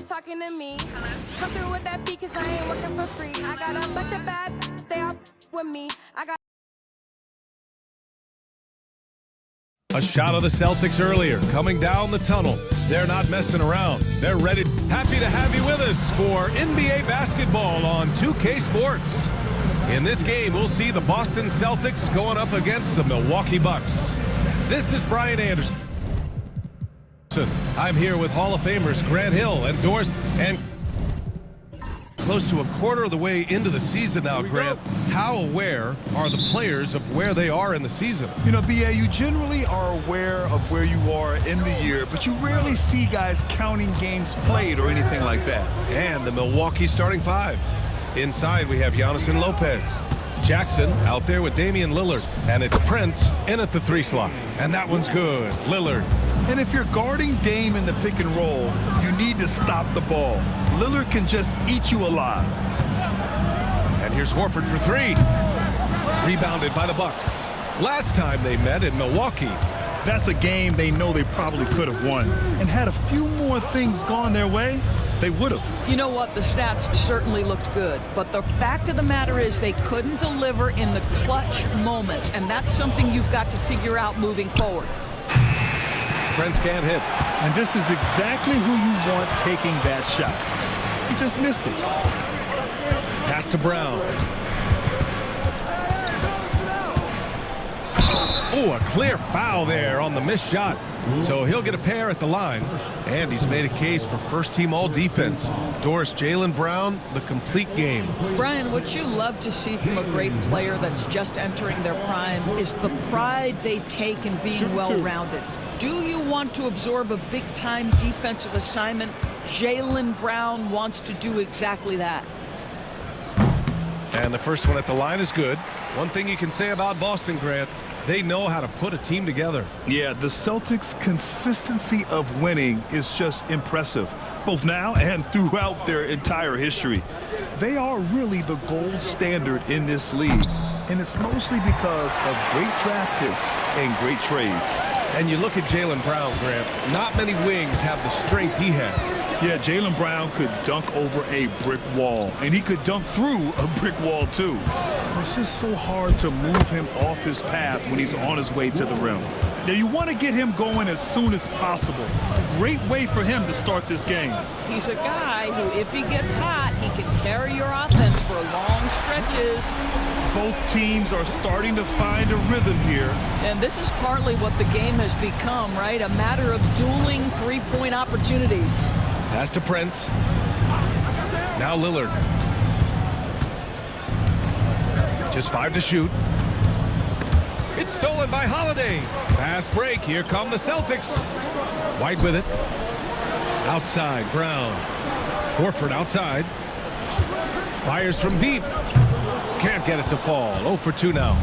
bitches talking to me. Come through with that beat, cause I ain't working for free. I got a bunch of bad, they all with me. I got a shot of the Celtics earlier, coming down the tunnel. They're not messing around. They're ready. Happy to have you with us for NBA basketball on 2K Sports. In this game, we'll see the Boston Celtics going up against the Milwaukee Bucks. This is Brian Anderson. I'm here with Hall of Famers Grant Hill and Doris, and close to a quarter of the way into the season now, Grant. How aware are the players of where they are in the season? You know, BA, you generally are aware of where you are in the year, but you rarely see guys counting games played or anything like that. And the Milwaukee starting five. Inside, we have Giannis and Lopez. Jackson out there with Damian Lillard. And it's Prince in at the 3 slot. And that one's good. Lillard. And if you're guarding Dame in the pick and roll, you need to stop the ball. Lillard can just eat you alive. And here's Horford for 3. Rebounded by the Bucks. Last time they met in Milwaukee. That's a game they know they probably could have won. And had a few more things gone their way, they would have. You know what? The stats certainly looked good. But the fact of the matter is they couldn't deliver in the clutch moments. And that's something you've got to figure out moving forward. Prince can't hit. And this is exactly who you want taking that shot. He just missed it. Pass to Brown. Oh, a clear foul there on the missed shot. So he'll get a pair at the line. And he's made a case for first-team all-defense. Doris, Jaylen Brown, the complete game. Brian, what you love to see from a great player that's just entering their prime is the pride they take in being well-rounded. Do you want to absorb a big-time defensive assignment? Jaylen Brown wants to do exactly that. And the first one at the line is good. One thing you can say about Boston, Grant, they know how to put a team together. Yeah, the Celtics' consistency of winning is just impressive, both now and throughout their entire history. They are really the gold standard in this league, and it's mostly because of great draft picks and great trades. And you look at Jaylen Brown, Grant, not many wings have the strength he has. Yeah, Jaylen Brown could dunk over a brick wall, and he could dunk through a brick wall, too. It's just so hard to move him off his path when he's on his way to the rim. Now, you want to get him going as soon as possible. A great way for him to start this game. He's a guy who, if he gets hot, he can carry your offense for long stretches. Both teams are starting to find a rhythm here. And this is partly what the game has become, right? A matter of dueling three-point opportunities. Pass to Prince. Now Lillard. Just 5 to shoot. It's stolen by Holiday. Fast break. Here come the Celtics. White with it. Outside, Brown. Horford outside. Fires from deep. Can't get it to fall. 0 for 2 now.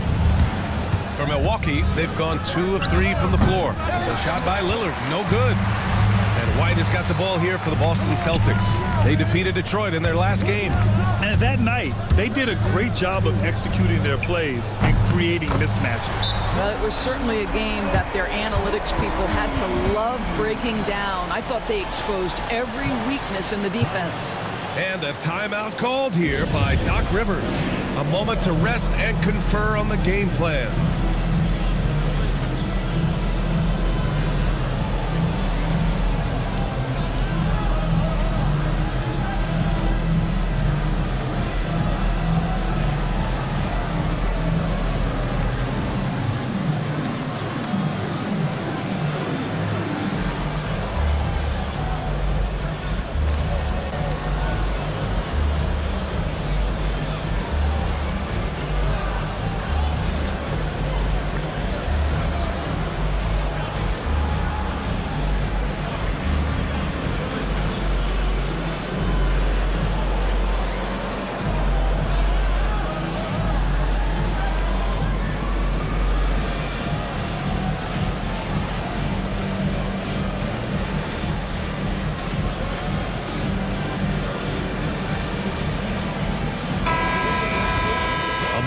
For Milwaukee, they've gone 2 of 3 from the floor. The shot by Lillard, no good. And White has got the ball here for the Boston Celtics. They defeated Detroit in their last game. And that night, they did a great job of executing their plays and creating mismatches. Well, it was certainly a game that their analytics people had to love breaking down. I thought they exposed every weakness in the defense. And a timeout called here by Doc Rivers. A moment to rest and confer on the game plan.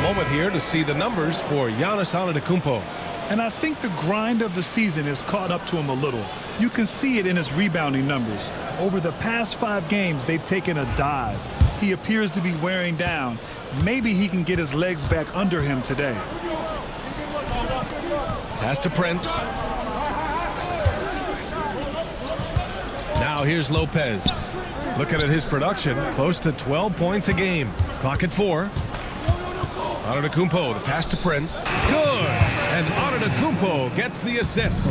Moment here to see the numbers for Giannis Antetokounmpo. And I think the grind of the season has caught up to him a little. You can see it in his rebounding numbers. Over the past 5 games, they've taken a dive. He appears to be wearing down. Maybe he can get his legs back under him today. Pass to Prince. Now here's Lopez. Looking at his production, close to 12 points a game. Clock at 4. Antetokounmpo, the pass to Prince. Good! And Antetokounmpo gets the assist.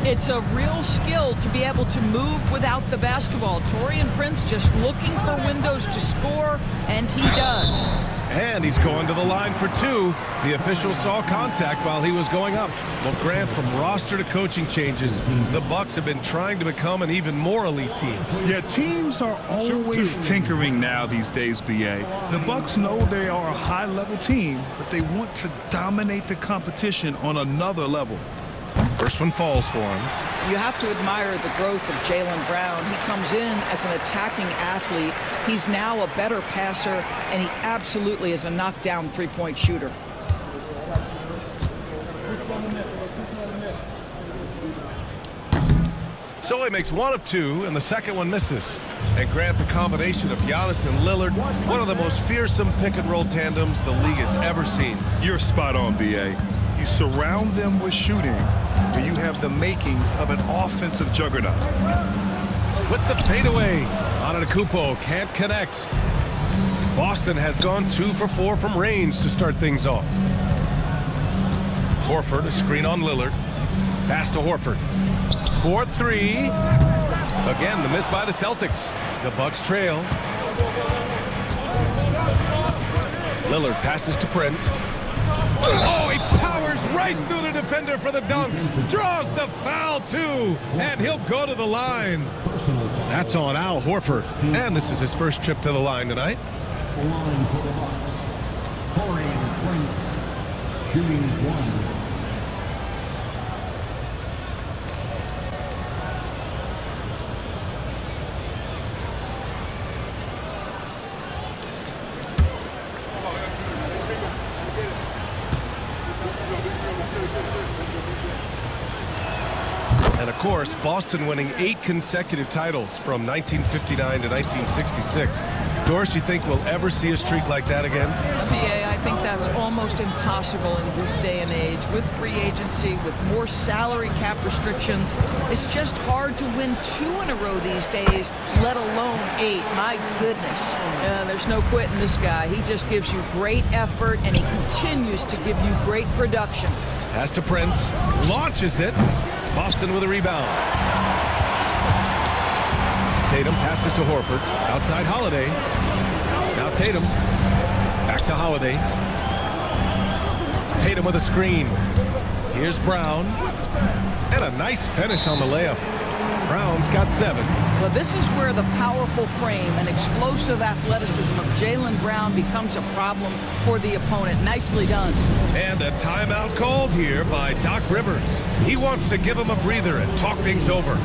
It's a real skill to be able to move without the basketball. Taurean Prince just looking for windows to score, and he does. And he's going to the line for 2. The official saw contact while he was going up. Well, Grant, from roster to coaching changes, the Bucks have been trying to become an even more elite team. Yeah, teams are always tinkering now these days, BA. The Bucks know they are a high-level team, but they want to dominate the competition on another level. First one falls for him. You have to admire the growth of Jaylen Brown. He comes in as an attacking athlete. He's now a better passer, and he absolutely is a knockdown three-point shooter. So he makes 1 of 2, and the second one misses. And Grant, the combination of Giannis and Lillard, one of the most fearsome pick-and-roll tandems the league has ever seen. You're spot on, BA. You surround them with shooting, and you have the makings of an offensive juggernaut. With the fadeaway, Antetokounmpo can't connect. Boston has gone 2 for 4 from range to start things off. Horford, a screen on Lillard. Pass to Horford. 4-3. Again, the miss by the Celtics. The Bucks trail. Lillard passes to Prince. Oh, he powers right through the defender for the dunk. Draws the foul, too. And he'll go to the line. That's on Al Horford. And this is his first trip to the line tonight. Line for the Bucks. Taurean Prince, shooting 1. And of course, Boston winning 8 consecutive titles from 1959 to 1966. Doris, you think we'll ever see a streak like that again? BA, I think that's almost impossible in this day and age. With free agency, with more salary cap restrictions, it's just hard to win 2 in a row these days, let alone 8. My goodness. There's no quitting this guy. He just gives you great effort, and he continues to give you great production. Pass to Prince. Launches it. Boston with a rebound. Tatum passes to Horford. Outside Holiday. Now Tatum. Back to Holiday. Tatum with a screen. Here's Brown. And a nice finish on the layup. Brown's got 7. Well, this is where the powerful frame and explosive athleticism of Jaylen Brown becomes a problem for the opponent. Nicely done. And a timeout called here by Doc Rivers. He wants to give him a breather and talk things over.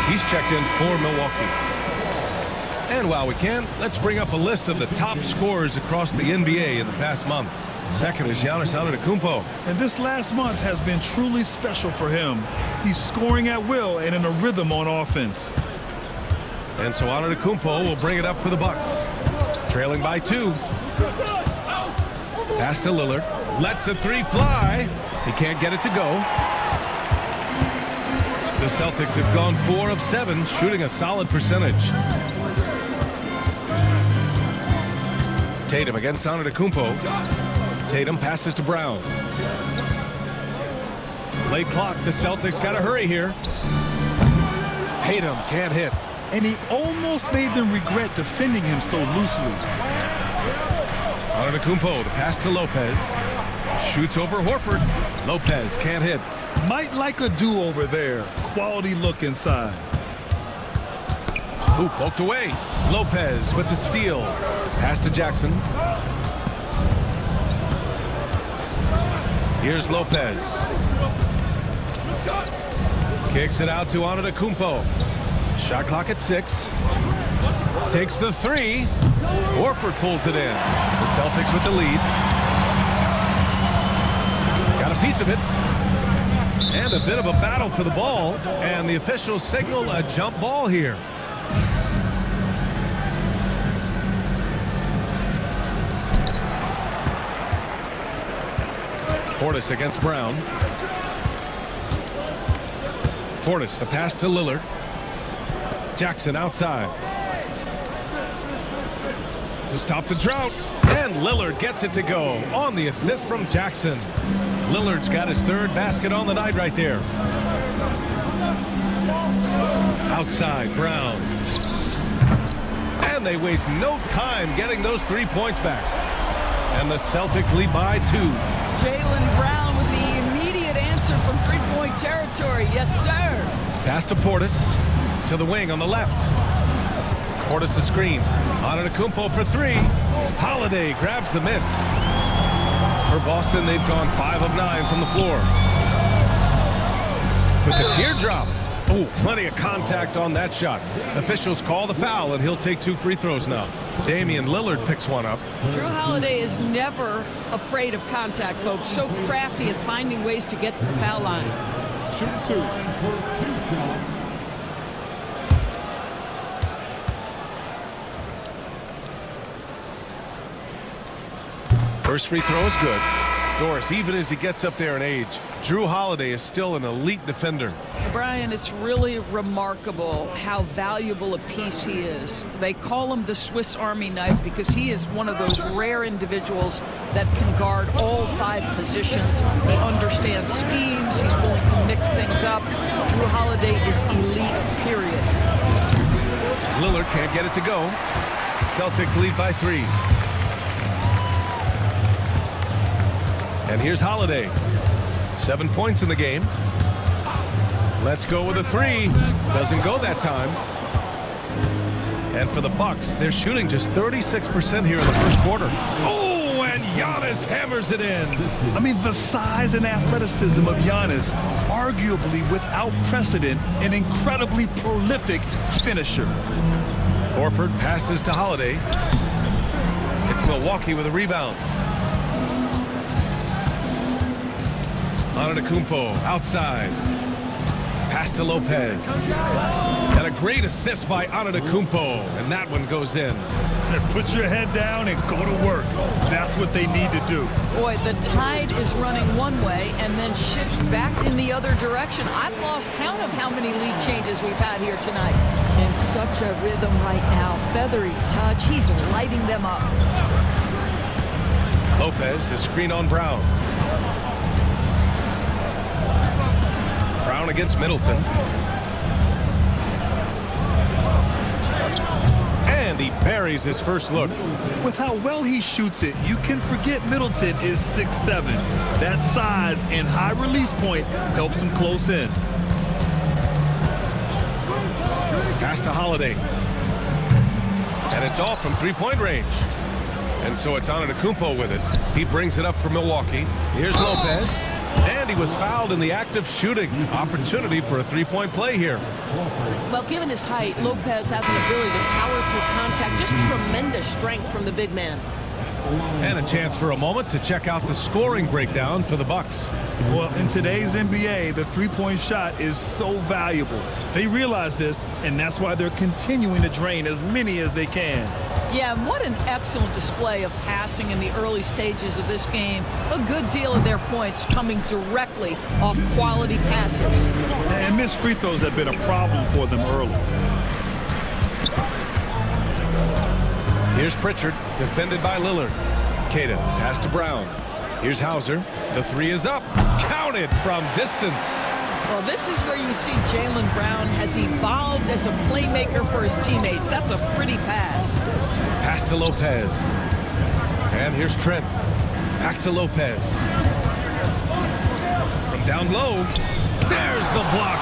He's checked in for Milwaukee. And while we can, let's bring up a list of the top scorers across the NBA in the past month. Second is Giannis Antetokounmpo. And this last month has been truly special for him. He's scoring at will and in a rhythm on offense. And so Antetokounmpo will bring it up for the Bucks. Trailing by 2. Pass to Lillard. Lets the 3 fly. He can't get it to go. The Celtics have gone 4 of 7, shooting a solid percentage. Tatum against Antetokounmpo. Tatum passes to Brown. Late clock, the Celtics got to hurry here. Tatum can't hit. And he almost made them regret defending him so loosely. Antetokounmpo, the pass to Lopez. Shoots over Horford. Lopez can't hit. Might like a do-over there. Quality look inside. Ooh, poked away. Lopez with the steal. Pass to Jackson. Here's Lopez. Kicks it out to Antetokounmpo. Shot clock at 6. Takes the 3. Horford pulls it in. The Celtics with the lead. Got a piece of it. And a bit of a battle for the ball. And the officials signal a jump ball here. Portis against Brown. Portis, the pass to Lillard. Jackson outside. To stop the drought. And Lillard gets it to go on the assist from Jackson. Lillard's got his 3rd basket on the night right there. Outside, Brown. And they waste no time getting those 3 points back. And the Celtics lead by 2. Jaylen Brown with the immediate answer from three-point territory. Yes, sir. Pass to Portis. To the wing on the left. Portis a screen. Antetokounmpo for 3. Holiday grabs the miss. For Boston, they've gone 5 of 9 from the floor. With the teardrop. Oh, plenty of contact on that shot. Officials call the foul, and he'll take 2 free throws now. Damian Lillard picks one up. Drew Holiday is never afraid of contact, folks. So crafty at finding ways to get to the foul line. Shooting 2. First free throw is good. Doris, even as he gets up there in age, Drew Holiday is still an elite defender. Brian, it's really remarkable how valuable a piece he is. They call him the Swiss Army knife because he is one of those rare individuals that can guard all 5 positions. He understands schemes. He's willing to mix things up. Drew Holiday is elite, period. Lillard can't get it to go. Celtics lead by 3. And here's Holiday. 7 points in the game. Let's go with a 3. Doesn't go that time. And for the Bucks, they're shooting just 36% here in the first quarter. Oh, and Giannis hammers it in. I mean, the size and athleticism of Giannis, arguably without precedent, an incredibly prolific finisher. Horford passes to Holiday. It's Milwaukee with a rebound. Antetokounmpo outside. Pass to Lopez. And a great assist by Antetokounmpo. And that one goes in. Put your head down and go to work. That's what they need to do. Boy, the tide is running one way and then shifts back in the other direction. I've lost count of how many lead changes we've had here tonight. In such a rhythm right now. Feathery touch. He's lighting them up. Lopez, the screen on Brown. Brown against Middleton. And he buries his first look. With how well he shoots it, you can forget Middleton is 6'7". That size and high release point helps him close in. Pass to Holiday. And it's off from 3-point range. And so it's Antetokounmpo with it. He brings it up for Milwaukee. Here's Lopez. And he was fouled in the act of shooting. Opportunity for a 3-point play here. Well, given his height, Lopez has an ability to power through contact. Just tremendous strength from the big man. And a chance for a moment to check out the scoring breakdown for the Bucks. Well, in today's NBA, the 3-point shot is so valuable. They realize this, and that's why they're continuing to drain as many as they can. Yeah, and what an excellent display of passing in the early stages of this game. A good deal of their points coming directly off quality passes. And missed free throws have been a problem for them early. Here's Pritchard, defended by Lillard. Cada, pass to Brown. Here's Hauser. The 3 is up. Counted from distance. Well, this is where you see Jaylen Brown has evolved as a playmaker for his teammates. That's a pretty pass. Pass to Lopez. And here's Trent. Back to Lopez. From Down low. There's the block.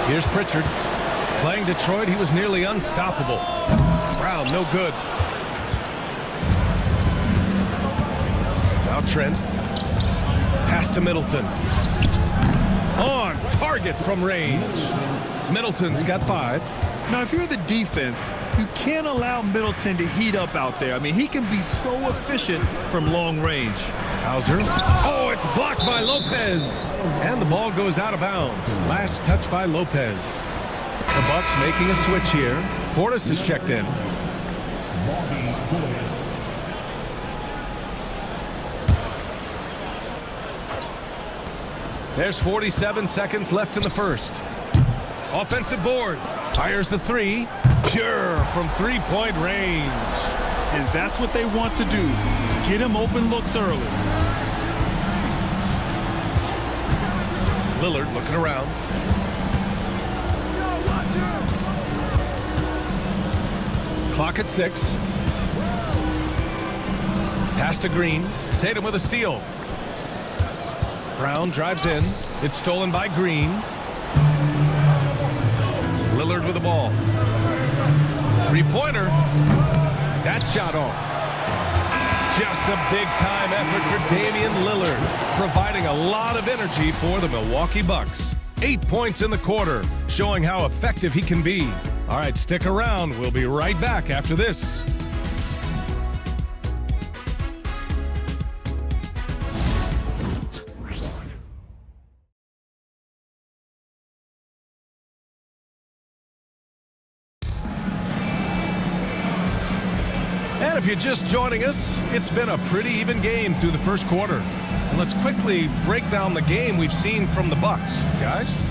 Here's Pritchard. Playing Detroit, he was nearly unstoppable. Brown, no good. Now Trent. Pass to Middleton. On target from range. Middleton's got 5. Now, if you're the defense, you can't allow Middleton to heat up out there. I mean, he can be so efficient from long range. Hauser. Oh, it's blocked by Lopez. And the ball goes out of bounds. Last touch by Lopez. The Bucks making a switch here. Portis is checked in. There's 47 seconds left in the first. Offensive board. Fires the 3. Pure from three-point range. And that's what they want to do. Get him open looks early. Lillard looking around. Clock at 6. Pass to Green. Tatum with a steal. Brown drives in. It's stolen by Green. Lillard with the ball. Three-pointer. That shot off. Just a big-time effort for Damian Lillard, providing a lot of energy for the Milwaukee Bucks. 8 points in the quarter, showing how effective he can be. All right, stick around. We'll be right back after this. And if you're just joining us, it's been a pretty even game through the first quarter. And let's quickly break down the game we've seen from the Bucks, guys.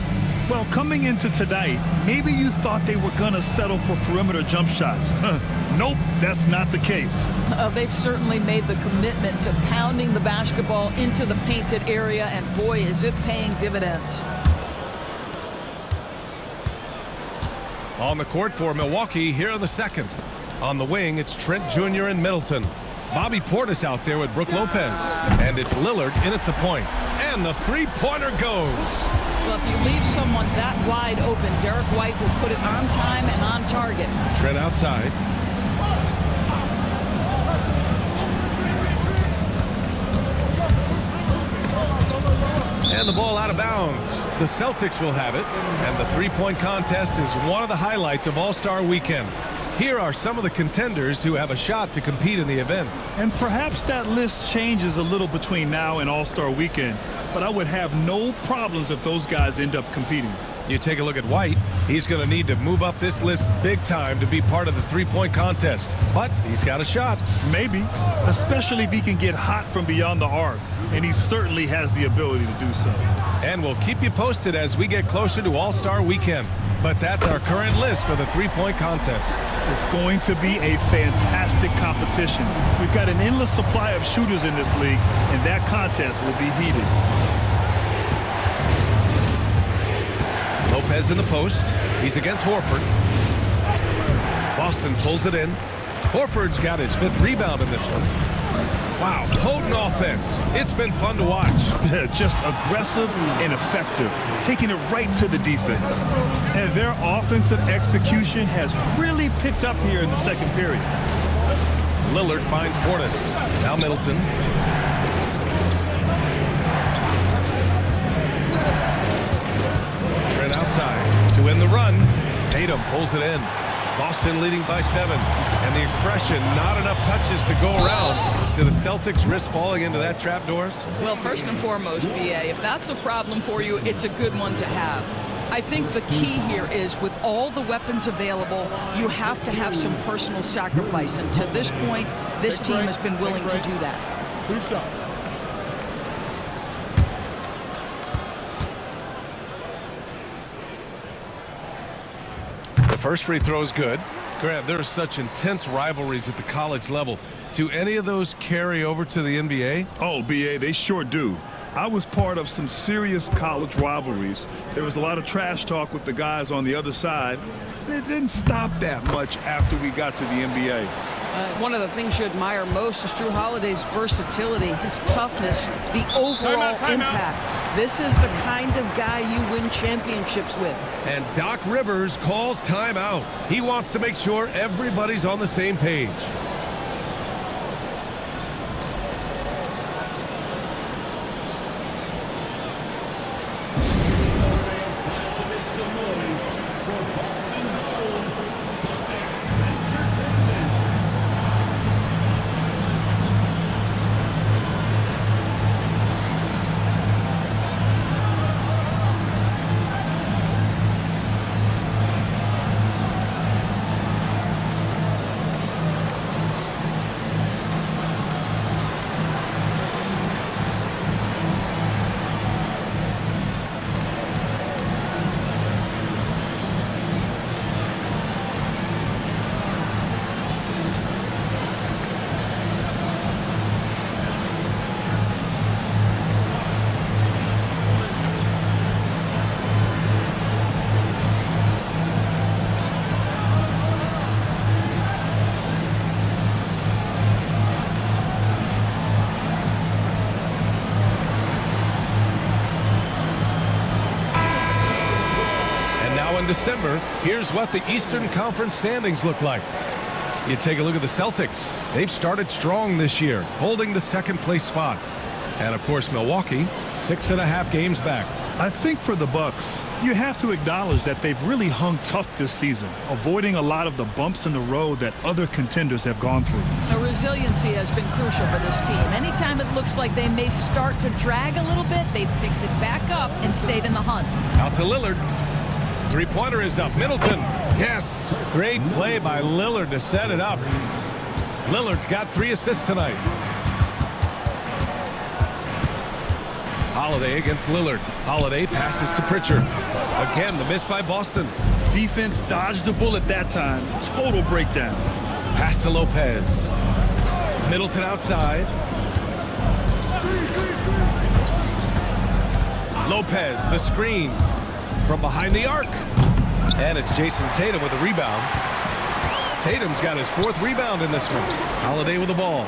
Well, coming into tonight, maybe you thought they were going to settle for perimeter jump shots. Nope, that's not the case. They've certainly made the commitment to pounding the basketball into the painted area, and boy, is it paying dividends. On the court for Milwaukee here in the second. On the wing, it's Trent Jr. and Middleton. Bobby Portis out there with Brook Lopez. And it's Lillard in at the point. And the three-pointer goes. Well, if you leave someone that wide open, Derek White will put it on time and on target. Trent outside. And the ball out of bounds. The Celtics will have it. And the three-point contest is one of the highlights of All-Star Weekend. Here are some of the contenders who have a shot to compete in the event. And perhaps that list changes a little between now and All-Star Weekend, but I would have no problems if those guys end up competing. You take a look at White. He's going to need to move up this list big time to be part of the three-point contest. But he's got a shot. Maybe, especially if he can get hot from beyond the arc, and he certainly has the ability to do so. And we'll keep you posted as we get closer to All-Star Weekend. But that's our current list for the three-point contest. It's going to be a fantastic competition. We've got an endless supply of shooters in this league, and that contest will be heated. Lopez in the post. He's against Horford. Boston pulls it in. Horford's got his 5th rebound in this one. Wow, potent offense. It's been fun to watch. Just aggressive and effective, taking it right to the defense. And their offensive execution has really picked up here in the second period. Lillard finds Portis. Now Middleton. Trent outside to win the run. Tatum pulls it in. Boston leading by 7. And the expression, not enough touches to go around. Do the Celtics risk falling into that trap, Doris? Well, first and foremost, BA, if that's a problem for you, it's a good one to have. I think the key here is with all the weapons available, you have to have some personal sacrifice. And to this point, this team has been willing to do that. Peace out. First free throw is good. Grant, there are such intense rivalries at the college level. Do any of those carry over to the NBA? Oh, BA, they sure do. I was part of some serious college rivalries. There was a lot of trash talk with the guys on the other side, and it didn't stop that much after we got to the NBA. One of the things you admire most is Drew Holiday's versatility, his toughness, the overall impact. This is the kind of guy you win championships with. And Doc Rivers calls timeout. He wants to make sure everybody's on the same page. December, here's what the Eastern Conference standings look like. You take a look at the Celtics. They've started strong this year, holding the second place spot. And of course, Milwaukee, 6.5 games back. I think for the Bucks, you have to acknowledge that they've really hung tough this season, avoiding a lot of the bumps in the road that other contenders have gone through. The resiliency has been crucial for this team. Anytime it looks like they may start to drag a little bit, they've picked it back up and stayed in the hunt. Out to Lillard. Three-pointer is up. Middleton. Yes. Great play by Lillard to set it up. Lillard's got 3 assists tonight. Holiday against Lillard. Holiday passes to Pritchard. Again, the miss by Boston. Defense dodged the bullet that time. Total breakdown. Pass to Lopez. Middleton outside. Lopez, the screen. From behind the arc. And it's Jason Tatum with a rebound. Tatum's got his 4th rebound in this one. Holiday with the ball.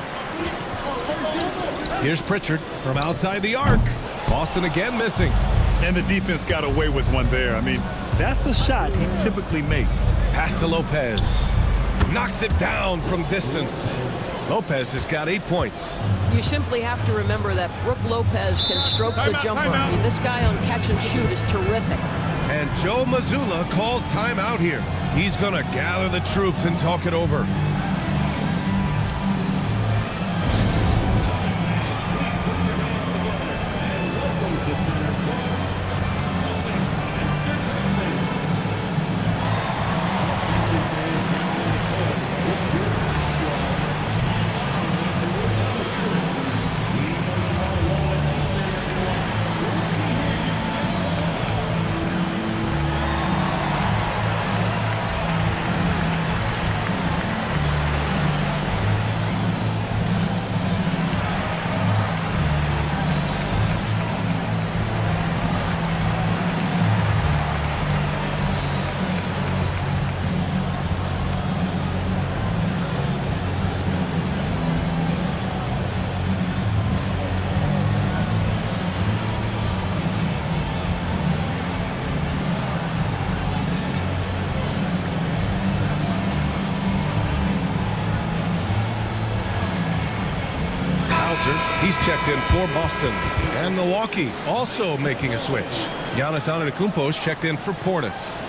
Here's Pritchard from outside the arc. Boston again missing. And the defense got away with one there. I mean, that's a shot he typically makes. Pass to Lopez. Knocks it down from distance. Lopez has got 8 points. You simply have to remember that Brook Lopez can stroke the jumper. I mean, this guy on catch and shoot is terrific. And Joe Mazzulla calls timeout here. He's going to gather the troops and talk it over. He's checked in for Boston. And Milwaukee also making a switch. Giannis Antetokounmpo's checked in for Portis.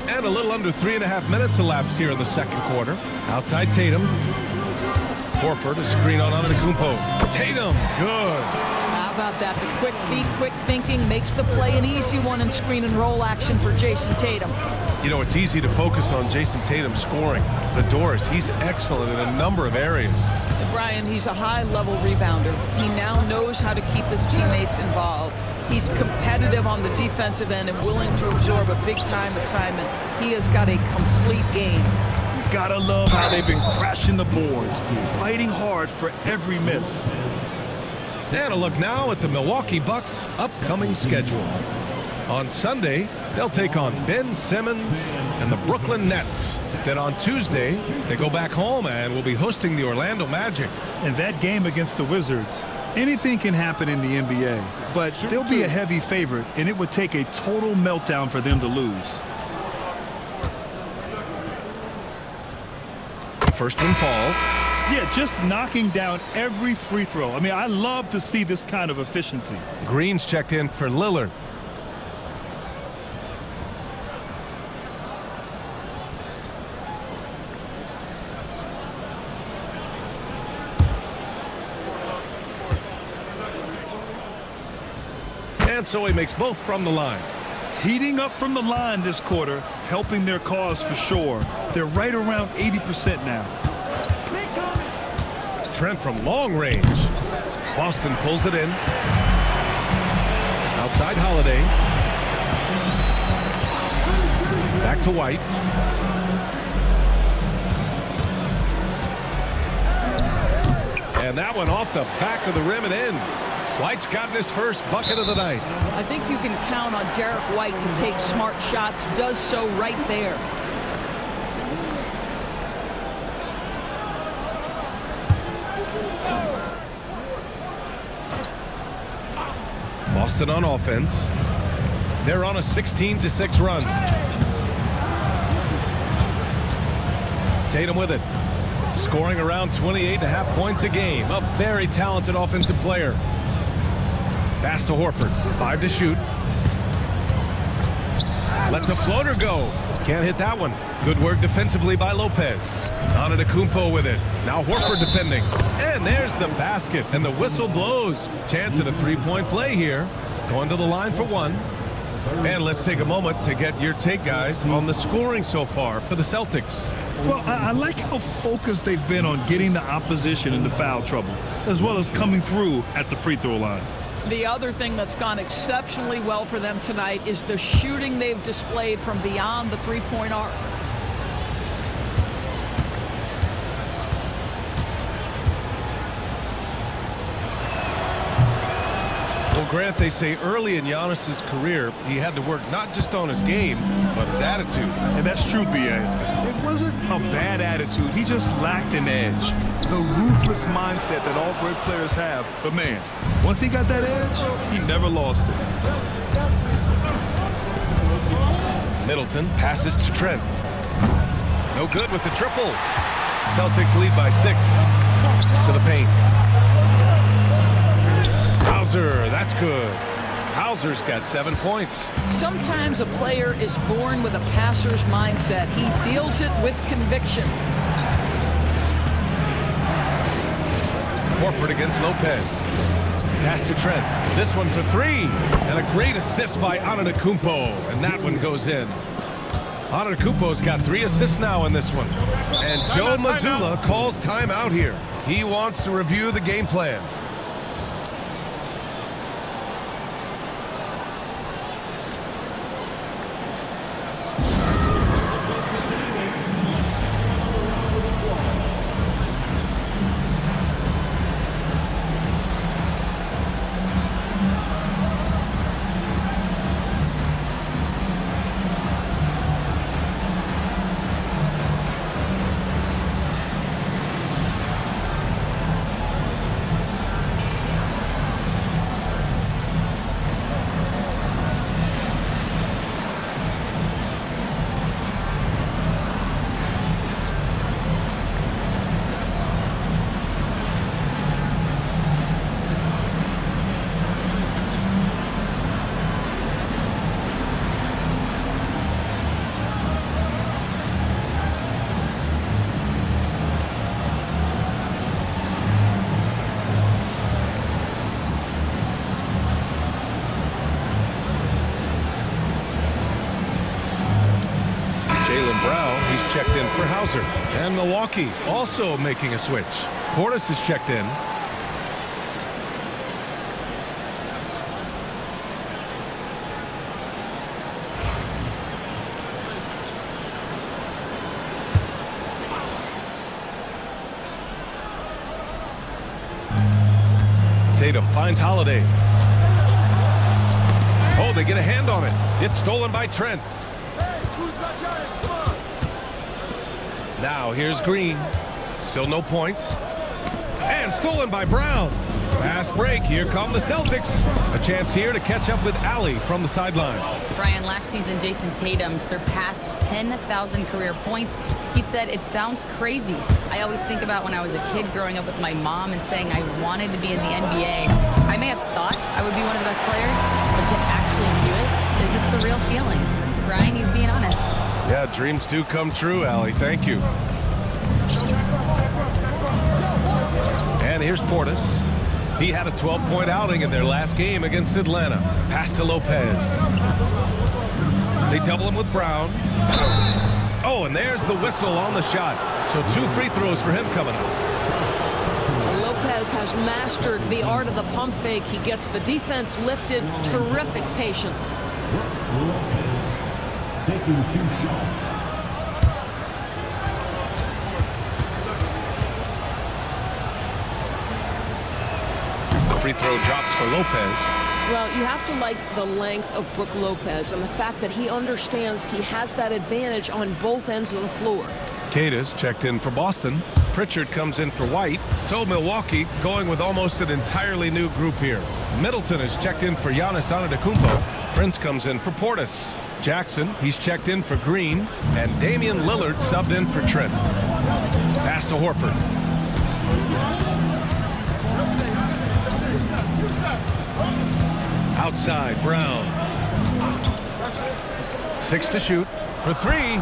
And a little under 3.5 minutes elapsed here in the second quarter. Outside Tatum. Horford, a screen on Antetokounmpo. Tatum, good. How about that? The quick feet, quick thinking makes the play an easy one in screen and roll action for Jason Tatum. You know, it's easy to focus on Jason Tatum scoring. The doors, he's excellent in a number of areas. And Brian, he's a high-level rebounder. He now knows how to keep his teammates involved. He's competitive on the defensive end and willing to absorb a big-time assignment. He has got a complete game. Gotta love how they've been crashing the boards, fighting hard for every miss. And a look now at the Milwaukee Bucks' upcoming schedule. On Sunday, they'll take on Ben Simmons and the Brooklyn Nets. Then on Tuesday, they go back home and will be hosting the Orlando Magic. And that game against the Wizards, anything can happen in the NBA, but they'll be a heavy favorite, and it would take a total meltdown for them to lose. First one falls. Yeah, just knocking down every free throw. I mean, I love to see this kind of efficiency. Green's checked in for Lillard. And so he makes both from the line. Heating up from the line this quarter, helping their cause for sure. They're right around 80% now. Trent from long range. Boston pulls it in. Outside Holiday. Back to White. And that one off the back of the rim and in. White's gotten his first bucket of the night. I think you can count on Derek White to take smart shots. Does so right there. Boston on offense. They're on a 16-6 run. Tatum with it. Scoring around 28.5 points a game. A very talented offensive player. Pass to Horford. 5 to shoot. Lets a floater go. Can't hit that one. Good work defensively by Lopez. Antetokounmpo with it. Now Horford defending. And there's the basket. And the whistle blows. Chance at a three-point play here. Going to the line for one. And let's take a moment to get your take, guys, on the scoring so far for the Celtics. Well, I like how focused they've been on getting the opposition into foul trouble, as well as coming through at the free throw line. The other thing that's gone exceptionally well for them tonight is the shooting they've displayed from beyond the three-point arc. Well, Grant, they say early in Giannis's career, he had to work not just on his game, but his attitude. And that's true, B.A. It wasn't a bad attitude. He just lacked an edge. The ruthless mindset that all great players have. But, man, once he got that edge, he never lost it. Middleton passes to Trent. No good with the triple. Celtics lead by 6. To the paint. Hauser, that's good. Hauser's got 7 points. Sometimes a player is born with a passer's mindset. He deals it with conviction. Horford against Lopez. Pass to Trent. This one for 3. And a great assist by Antetokounmpo. And that one goes in. Antetokounmpo's got 3 assists now in this one. And Joe Mazzulla calls timeout here. He wants to review the game plan. Checked in for Hauser. And Milwaukee also making a switch. Portis is checked in. Tatum finds Holiday. Oh, they get a hand on it. It's stolen by Trent. Now here's Green. Still no points. And stolen by Brown. Fast break. Here come the Celtics. A chance here to catch up with Allie from the sideline. Brian, last season, Jason Tatum surpassed 10,000 career points. He said, "It sounds crazy. I always think about when I was a kid growing up with my mom and saying I wanted to be in the NBA. I may have thought I would be one of the best players, but to actually do it is a surreal feeling." Brian, he's being honest. Yeah, dreams do come true, Allie. Thank you. And here's Portis. He had a 12-point outing in their last game against Atlanta. Pass to Lopez. They double him with Brown. Oh, and there's the whistle on the shot. So 2 free throws for him coming up. Lopez has mastered the art of the pump fake. He gets the defense lifted. Terrific patience. Taking 2 shots. Free throw drops for Lopez. Well, you have to like the length of Brook Lopez and the fact that he understands he has that advantage on both ends of the floor. Cada's checked in for Boston. Pritchard comes in for White. So Milwaukee going with almost an entirely new group here. Middleton is checked in for Giannis Antetokounmpo. Prince comes in for Portis. Jackson, he's checked in for Green. And Damian Lillard subbed in for Trent. Pass to Horford. Outside, Brown. 6 to shoot for 3.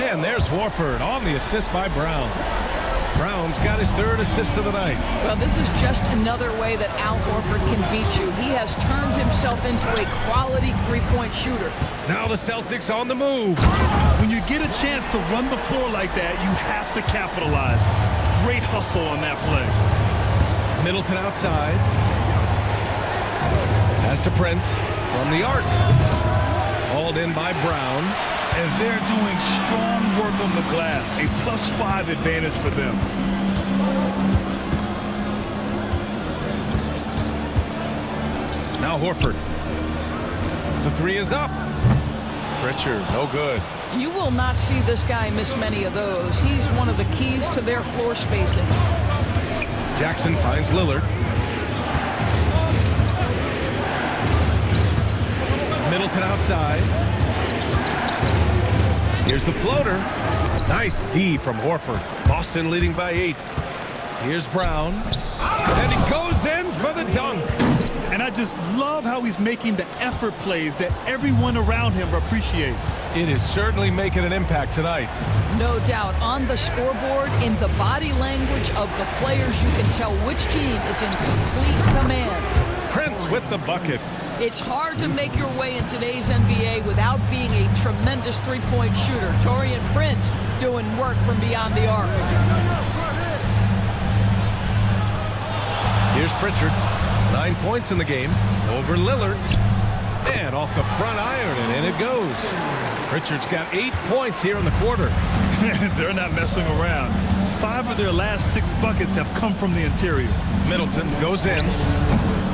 And there's Horford on the assist by Brown. Brown's got his 3rd assist of the night. Well, this is just another way that Al Horford can beat you. He has turned himself into a quality three-point shooter. Now the Celtics on the move. When you get a chance to run the floor like that, you have to capitalize. Great hustle on that play. Middleton outside. Pass to Prince from the arc. Hauled in by Brown. And they're doing strong work on the glass. A +5 advantage for them. Now Horford. The 3 is up. Pritchard, no good. You will not see this guy miss many of those. He's one of the keys to their floor spacing. Jackson finds Lillard. Middleton outside. Here's the floater. Nice D from Horford. Boston leading by 8. Here's Brown. And he goes in for the dunk. And I just love how he's making the effort plays that everyone around him appreciates. It is certainly making an impact tonight. No doubt. On the scoreboard, in the body language of the players, you can tell which team is in complete command. Prince with the bucket. It's hard to make your way in today's NBA without being a tremendous three-point shooter. Taurean Prince doing work from beyond the arc. Here's Pritchard. 9 points in the game. Over Lillard. And off the front iron, and in it goes. Pritchard's got 8 points here in the quarter. They're not messing around. 5 of their last 6 buckets have come from the interior. Middleton goes in.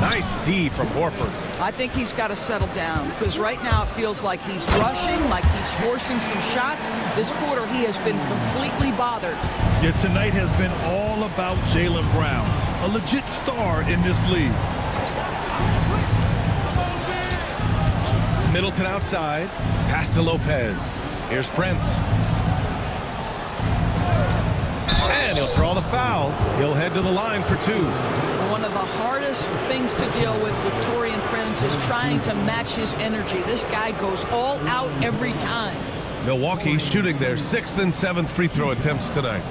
Nice D from Horford. I think he's got to settle down because right now it feels like he's rushing, like he's forcing some shots. This quarter he has been completely bothered. Yet tonight has been all about Jaylen Brown, a legit star in this league. Middleton outside. Pass to Lopez. Here's Prince. And he'll draw the foul. He'll head to the line for 2. One of the hardest things to deal with Taurean Prince is trying to match his energy. This guy goes all out every time. Milwaukee shooting their 6th and 7th free throw attempts tonight.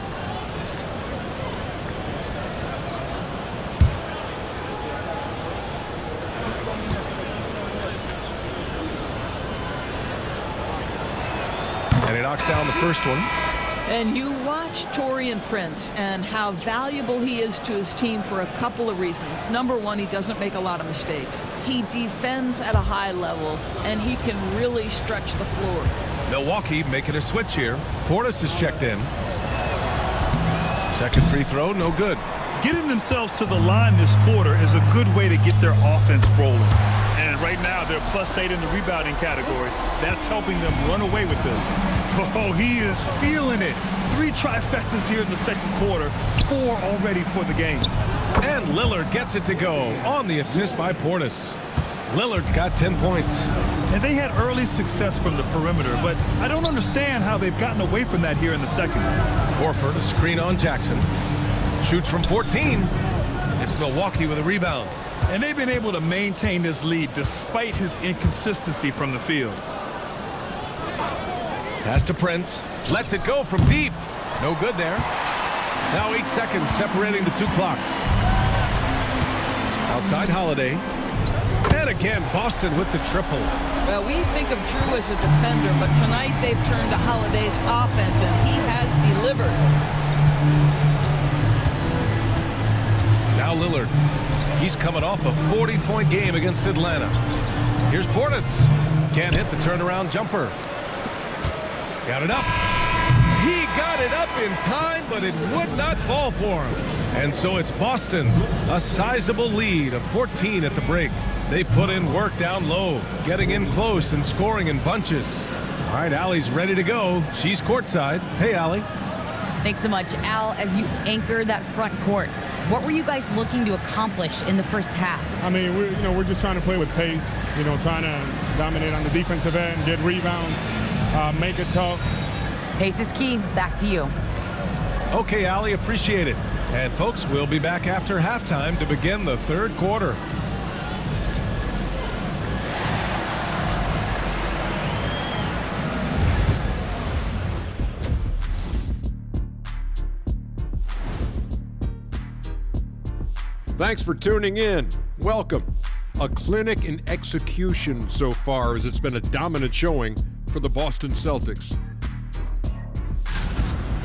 And he knocks down the first one. And you watch Taurean Prince and how valuable he is to his team for a couple of reasons. Number one, he doesn't make a lot of mistakes. He defends at a high level, and he can really stretch the floor. Milwaukee making a switch here. Portis is checked in. Second free throw, no good. Getting themselves to the line this quarter is a good way to get their offense rolling. And right now, they're +8 in the rebounding category. That's helping them run away with this. Oh, he is feeling it. 3 trifectas here in the second quarter, 4 already for the game. And Lillard gets it to go on the assist by Portis. Lillard's got 10 points. And they had early success from the perimeter, but I don't understand how they've gotten away from that here in the second. Horford, a screen on Jackson. Shoots from 14. It's Milwaukee with a rebound. And they've been able to maintain this lead despite his inconsistency from the field. Pass to Prince. Lets it go from deep. No good there. Now 8 seconds separating the 2 clocks. Outside Holiday. And again, Boston with the triple. Well, we think of Drew as a defender, but tonight they've turned to Holiday's offense, and he has delivered. Now Lillard. He's coming off a 40-point game against Atlanta. Here's Portis. Can't hit the turnaround jumper. Got it up. He got it up in time, but it would not fall for him. And so it's Boston, a sizable lead of 14 at the break. They put in work down low, getting in close and scoring in bunches. All right, Allie's ready to go. She's courtside. Hey, Allie. Thanks so much, Al. As you anchor that front court, what were you guys looking to accomplish in the first half? I mean, we're just trying to play with pace, trying to dominate on the defensive end, get rebounds, make it tough. Pace is key. Back to you. Okay, Allie, appreciate it. And folks, we'll be back after halftime to begin the third quarter. Thanks for tuning in. Welcome. A clinic in execution so far, as it's been a dominant showing for the Boston Celtics.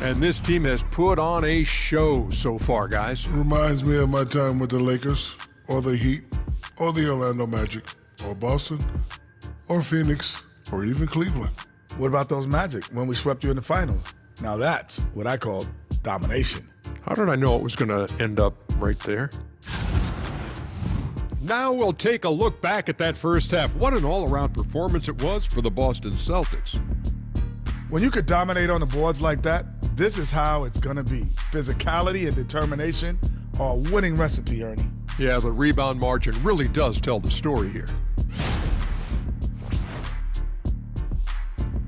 And this team has put on a show so far, guys. Reminds me of my time with the Lakers, or the Heat, or the Orlando Magic, or Boston, or Phoenix, or even Cleveland. What about those Magic when we swept you in the finals? Now that's what I call domination. How did I know it was going to end up right there? Now we'll take a look back at that first half. What an all-around performance it was for the Boston Celtics. When you could dominate on the boards like that, this is how it's going to be. Physicality and determination are a winning recipe, Ernie. Yeah, the rebound margin really does tell the story here.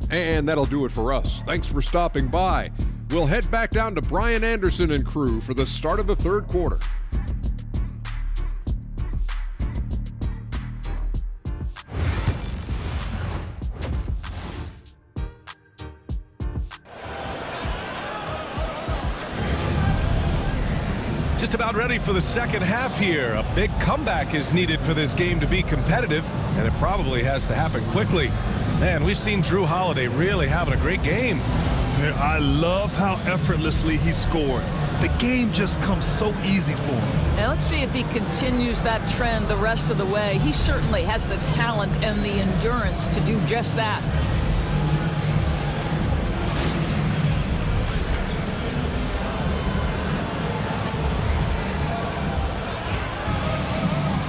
And that'll do it for us. Thanks for stopping by. We'll head back down to Brian Anderson and crew for the start of the third quarter. Just about ready for the second half here. A big comeback is needed for this game to be competitive, and it probably has to happen quickly. Man, we've seen Drew Holiday really having a great game. I love how effortlessly he scored. The game just comes so easy for him. And let's see if he continues that trend the rest of the way. He certainly has the talent and the endurance to do just that.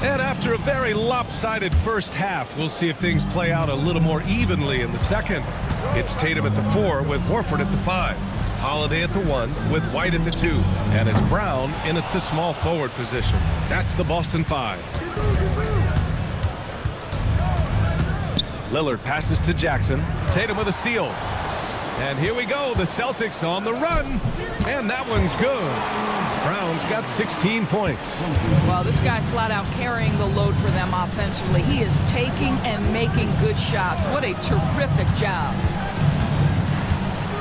And after a very lopsided first half, we'll see if things play out a little more evenly in the second. It's Tatum at the 4 with Horford at the 5. Holiday at the 1 with White at the 2. And it's Brown in at the small forward position. That's the Boston 5. Lillard passes to Jackson. Tatum with a steal. And here we go, the Celtics on the run. And that one's good. Brown's got 16 points. Well, this guy flat out carrying the load for them offensively. He is taking and making good shots. What a terrific job.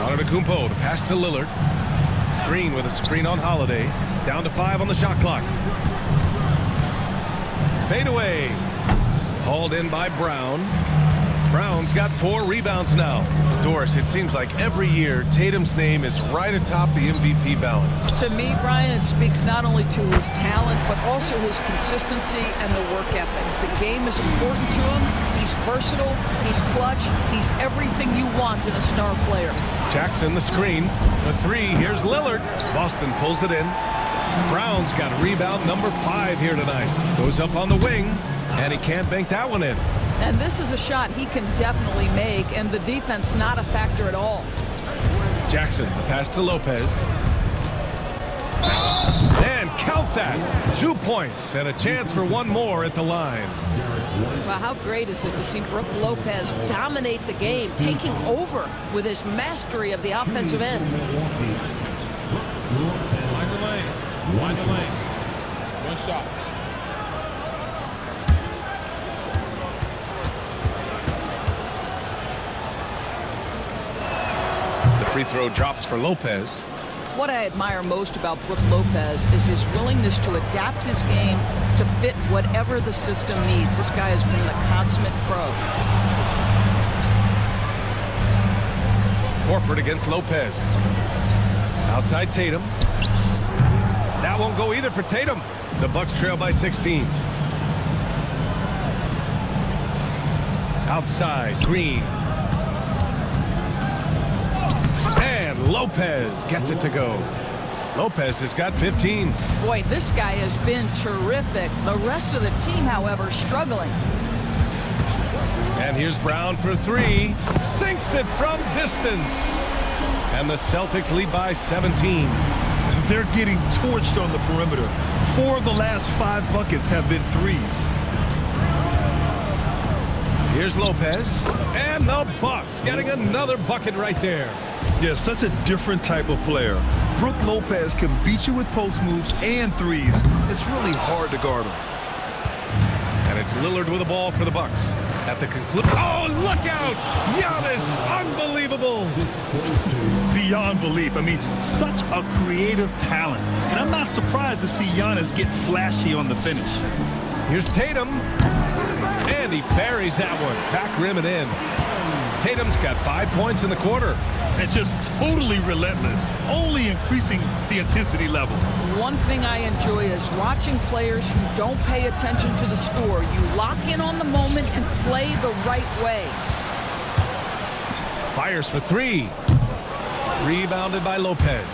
Antetokounmpo to pass to Lillard. Green with a screen on Holiday. Down to 5 on the shot clock. Fade away. Hauled in by Brown. Brown's got 4 rebounds now. Doris, it seems like every year Tatum's name is right atop the MVP ballot. To me, Brian, it speaks not only to his talent, but also his consistency and the work ethic. The game is important to him. He's versatile. He's clutch. He's everything you want in a star player. Jackson the screen. The 3. Here's Lillard. Boston pulls it in. Brown's got rebound number 5 here tonight. Goes up on the wing, and he can't bank that one in. And this is a shot he can definitely make, and the defense not a factor at all. Jackson, the pass to Lopez. And count that. 2 points and a chance for one more at the line. Well, how great is it to see Brook Lopez dominate the game, taking over with his mastery of the offensive end. Wind the lanes. Wind the lanes. One shot. The free throw drops for Lopez. What I admire most about Brook Lopez is his willingness to adapt his game to fit whatever the system needs. This guy has been a consummate pro. Horford against Lopez. Outside Tatum. That won't go either for Tatum. The Bucks trail by 16. Outside, Green. And Lopez gets it to go. Lopez has got 15. Boy, this guy has been terrific. The rest of the team, however, struggling. And here's Brown for 3. Sinks it from distance. And the Celtics lead by 17. They're getting torched on the perimeter. 4 of the last 5 buckets have been threes. Here's Lopez. And the Bucks getting another bucket right there. Yeah, such a different type of player. Brook Lopez can beat you with post moves and threes. It's really hard to guard him. And it's Lillard with the ball for the Bucks. At the conclusion. Oh, look out! Giannis, unbelievable! Beyond belief. I mean, such a creative talent. And I'm not surprised to see Giannis get flashy on the finish. Here's Tatum. And he buries that one. Back rim and in. Tatum's got 5 points in the quarter. And just totally relentless, only increasing the intensity level. One thing I enjoy is watching players who don't pay attention to the score. You lock in on the moment and play the right way. Fires for 3. Rebounded by Lopez.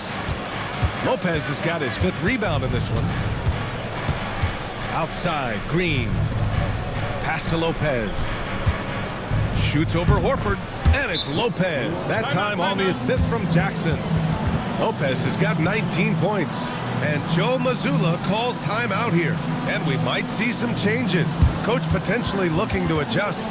Lopez has got his 5th rebound in this one. Outside, Green. Pass to Lopez. Shoots over Horford. And it's Lopez. That time on the assist from Jackson. Lopez has got 19 points. And Joe Mazzulla calls timeout here. And we might see some changes. Coach potentially looking to adjust.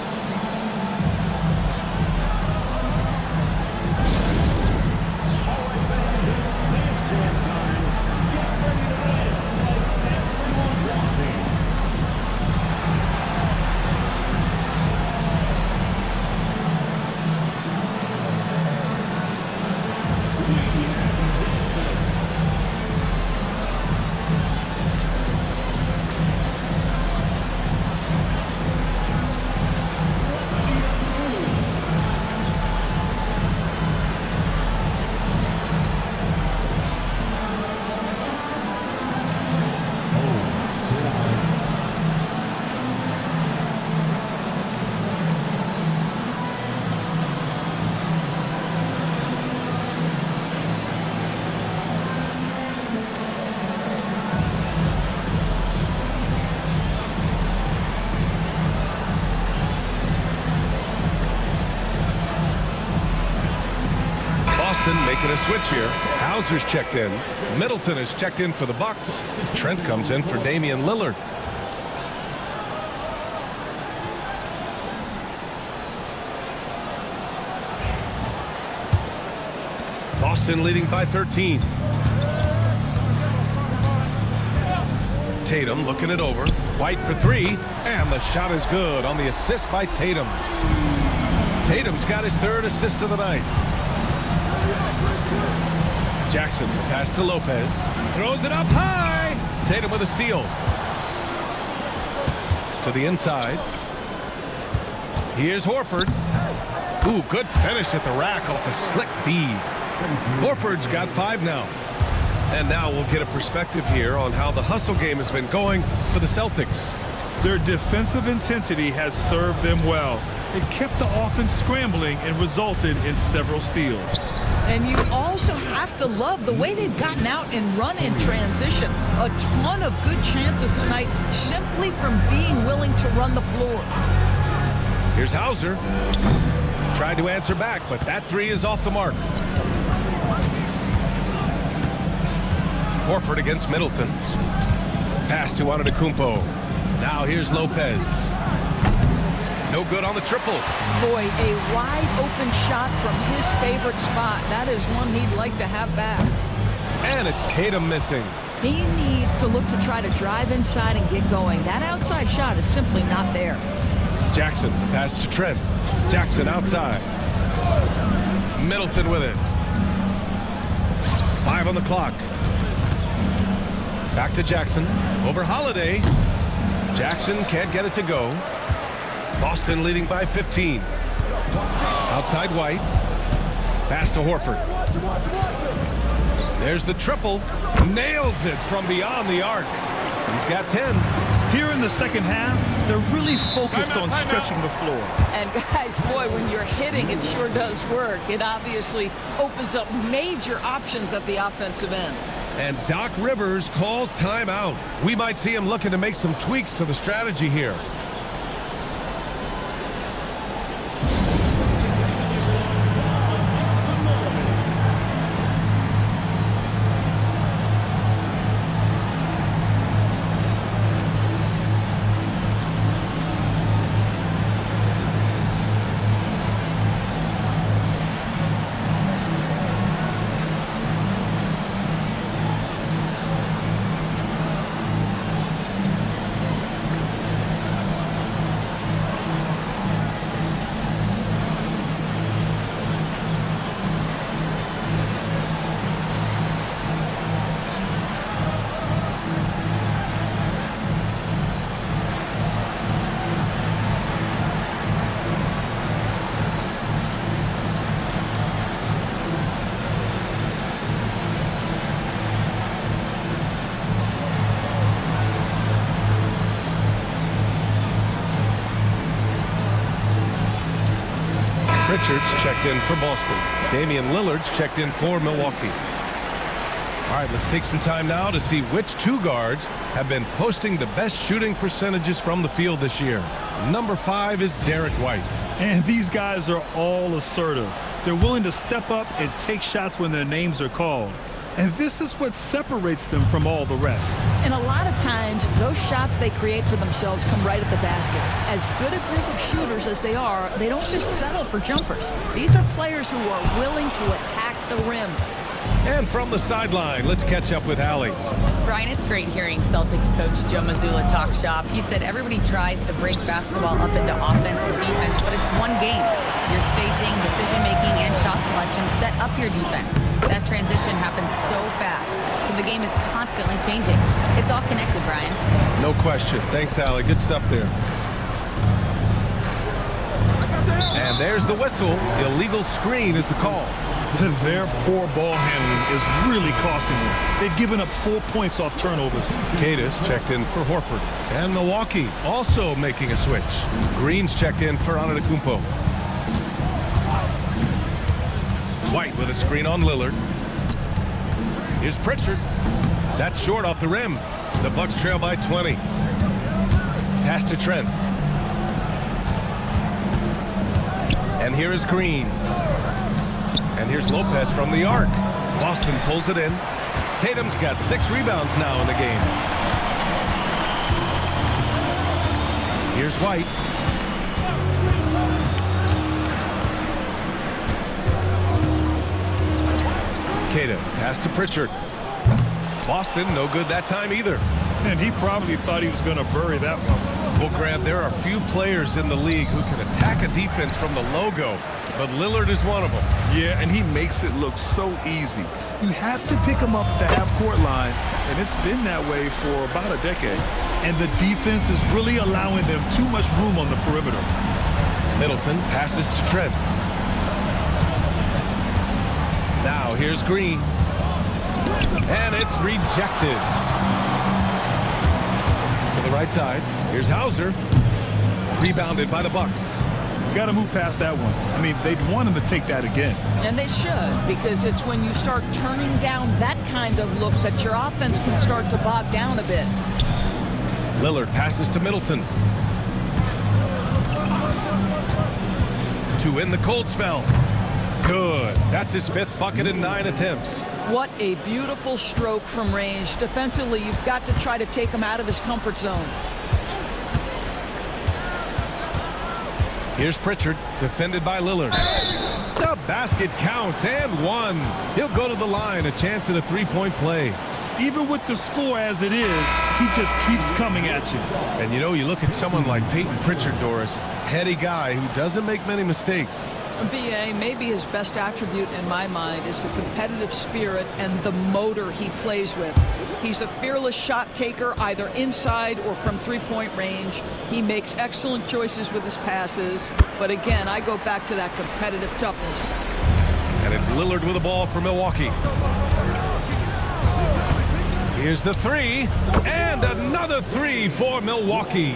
Making a switch here. Hauser's checked in. Middleton is checked in for the Bucks. Trent comes in for Damian Lillard. Boston leading by 13. Tatum looking it over. White for 3. And the shot is good on the assist by Tatum. Tatum's got his 3rd assist of the night. Jackson, pass to Lopez. Throws it up high. Tatum with a steal. To the inside. Here's Horford. Ooh, good finish at the rack off the slick feed. Horford's got 5 now. And now we'll get a perspective here on how the hustle game has been going for the Celtics. Their defensive intensity has served them well. It kept the offense scrambling and resulted in several steals. And you also have to love the way they've gotten out and run in transition. A ton of good chances tonight simply from being willing to run the floor. Here's Hauser. Tried to answer back, but that three is off the mark. Horford against Middleton. Pass to Antetokounmpo. Now here's Lopez. No good on the triple. Boy, a wide open shot from his favorite spot. That is one he'd like to have back. And it's Tatum missing. He needs to look to try to drive inside and get going. That outside shot is simply not there. Jackson, the pass to Trent. Jackson outside. Middleton with it. 5 on the clock. Back to Jackson. Over Holiday. Jackson can't get it to go. Boston leading by 15. Outside White. Pass to Horford. There's the triple. Nails it from beyond the arc. He's got 10. Here in the second half, they're really focused on stretching the floor. And guys, boy, when you're hitting, it sure does work. It obviously opens up major options at the offensive end. And Doc Rivers calls timeout. We might see him looking to make some tweaks to the strategy here. Richards checked in for Boston. Damian Lillard's checked in for Milwaukee. All right, let's take some time now to see which two guards have been posting the best shooting percentages from the field this year. Number 5 is Derek White. And these guys are all assertive. They're willing to step up and take shots when their names are called. And this is what separates them from all the rest. And a lot of times, those shots they create for themselves come right at the basket. As good a group of shooters as they are, they don't just settle for jumpers. These are players who are willing to attack the rim. And from the sideline, let's catch up with Allie. Brian, it's great hearing Celtics coach Joe Mazzulla talk shop. He said everybody tries to break basketball up into offense and defense, but it's one game. Your spacing, decision-making, and shot selection set up your defense. That transition happens so fast, so the game is constantly changing. It's all connected, Brian. No question. Thanks, Allie. Good stuff there. And there's the whistle. Illegal screen is the call. Their poor ball handling is really costing them. They've given up 4 points off turnovers. Cadis checked in for Horford. And Milwaukee also making a switch. Green's checked in for Antetokounmpo. White with a screen on Lillard. Here's Pritchard. That's short off the rim. The Bucks trail by 20. Pass to Trent. And here is Green. And here's Lopez from the arc. Boston pulls it in. Tatum's got 6 rebounds now in the game. Here's White. Cato, pass to Pritchard. Boston, no good that time either. And he probably thought he was going to bury that one. Well, Grant, there are few players in the league who can attack a defense from the logo, but Lillard is one of them. Yeah, and he makes it look so easy. You have to pick him up at the half-court line, and it's been that way for about a decade. And the defense is really allowing them too much room on the perimeter. Middleton passes to Trent. Now here's Green. And it's rejected. To the right side. Here's Hauser. Rebounded by the Bucks. Got to move past that one. I mean, they'd want him to take that again. And they should, because it's when you start turning down that kind of look that your offense can start to bog down a bit. Lillard passes to Middleton. To win the cold spell. Good. That's his 5th bucket in 9 attempts. What a beautiful stroke from range. Defensively, you've got to try to take him out of his comfort zone. Here's Pritchard, defended by Lillard. The basket counts, and one. He'll go to the line, a chance at a 3-point play. Even with the score as it is, he just keeps coming at you. And you know, you look at someone like Peyton Pritchard, Doris, heady guy who doesn't make many mistakes. BA, maybe his best attribute in my mind is the competitive spirit and the motor he plays with. He's a fearless shot taker, either inside or from 3-point range. He makes excellent choices with his passes. But again, I go back to that competitive toughness. And it's Lillard with the ball for Milwaukee. Here's the 3, and another 3 for Milwaukee.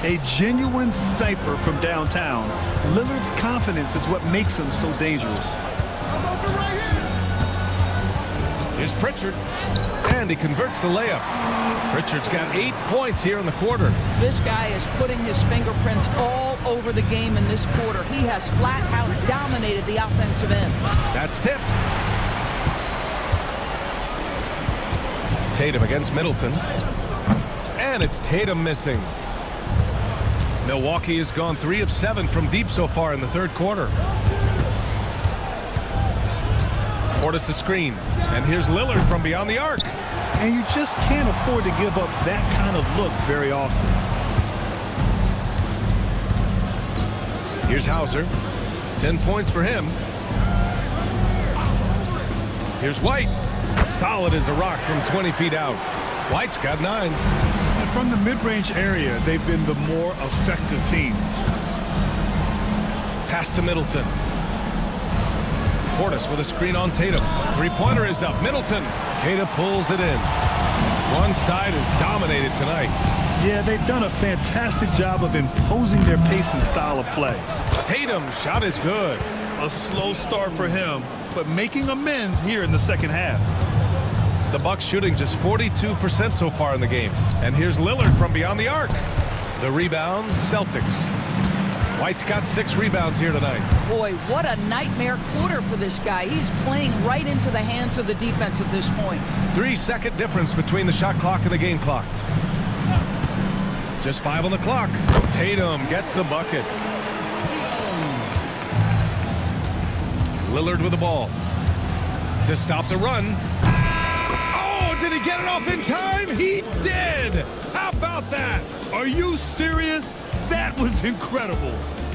A genuine sniper from downtown. Lillard's confidence is what makes him so dangerous. Here's Pritchard, and he converts the layup. Pritchard's got 8 points here in the quarter. This guy is putting his fingerprints all over the game in this quarter. He has flat out dominated the offensive end. That's tipped. Tatum against Middleton. And it's Tatum missing. Milwaukee has gone 3 of 7 from deep so far in the 3rd quarter. Portis a screen. And here's Lillard from beyond the arc. And you just can't afford to give up that kind of look very often. Here's Hauser. 10 points for him. Here's White. Solid as a rock from 20 feet out. White's got 9. And from the mid-range area, they've been the more effective team. Pass to Middleton. Portis with a screen on Tatum. 3-pointer is up. Middleton. Tatum pulls it in. One side is dominated tonight. Yeah, they've done a fantastic job of imposing their pace and style of play. Tatum's shot is good. A slow start for him, but making amends here in the 2nd half. The Bucks shooting just 42% so far in the game. And here's Lillard from beyond the arc. The rebound, Celtics. White's got 6 rebounds here tonight. Boy, what a nightmare quarter for this guy. He's playing right into the hands of the defense at this point. 3-second difference between the shot clock and the game clock. Just 5 on the clock. Tatum gets the bucket. Lillard with the ball. To stop the run. Oh, did he get it off in time? He did! How about that? Are you serious? That was incredible.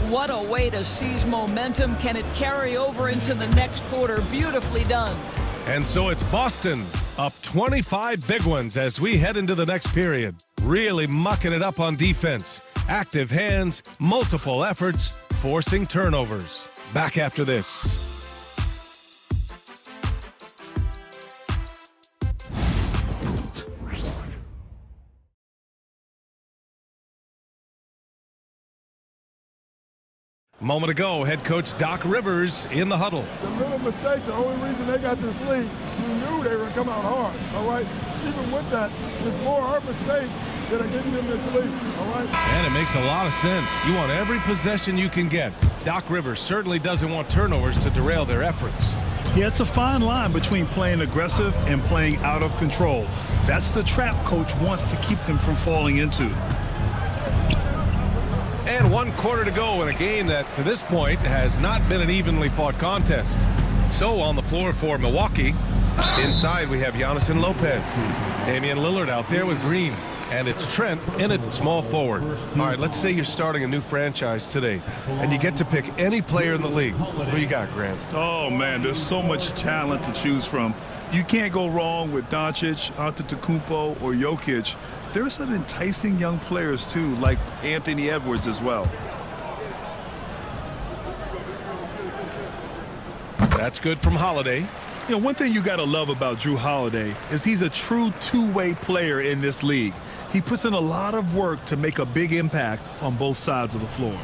What a way to seize momentum. Can it carry over into the next quarter? Beautifully done. And so it's Boston up 25 big ones as we head into the next period. Really mucking it up on defense. Active hands, multiple efforts, forcing turnovers. Back after this. Moment ago, head coach Doc Rivers in the huddle. The little mistakes are the only reason they got this lead. We knew they were going to come out hard, all right? Even with that, it's more our mistakes that are getting them this lead, all right? And it makes a lot of sense. You want every possession you can get. Doc Rivers certainly doesn't want turnovers to derail their efforts. Yeah, it's a fine line between playing aggressive and playing out of control. That's the trap coach wants to keep them from falling into. And 1 quarter to go in a game that, to this point, has not been an evenly fought contest. So on the floor for Milwaukee, inside we have Giannis and Lopez. Damian Lillard out there with Green. And it's Trent in at small forward. All right, let's say you're starting a new franchise today, and you get to pick any player in the league. Who you got, Grant? Oh, man, there's so much talent to choose from. You can't go wrong with Doncic, Antetokounmpo, or Jokic. There are some enticing young players, too, like Anthony Edwards as well. That's good from Holiday. You know, one thing you got to love about Jrue Holiday is he's a true two-way player in this league. He puts in a lot of work to make a big impact on both sides of the floor.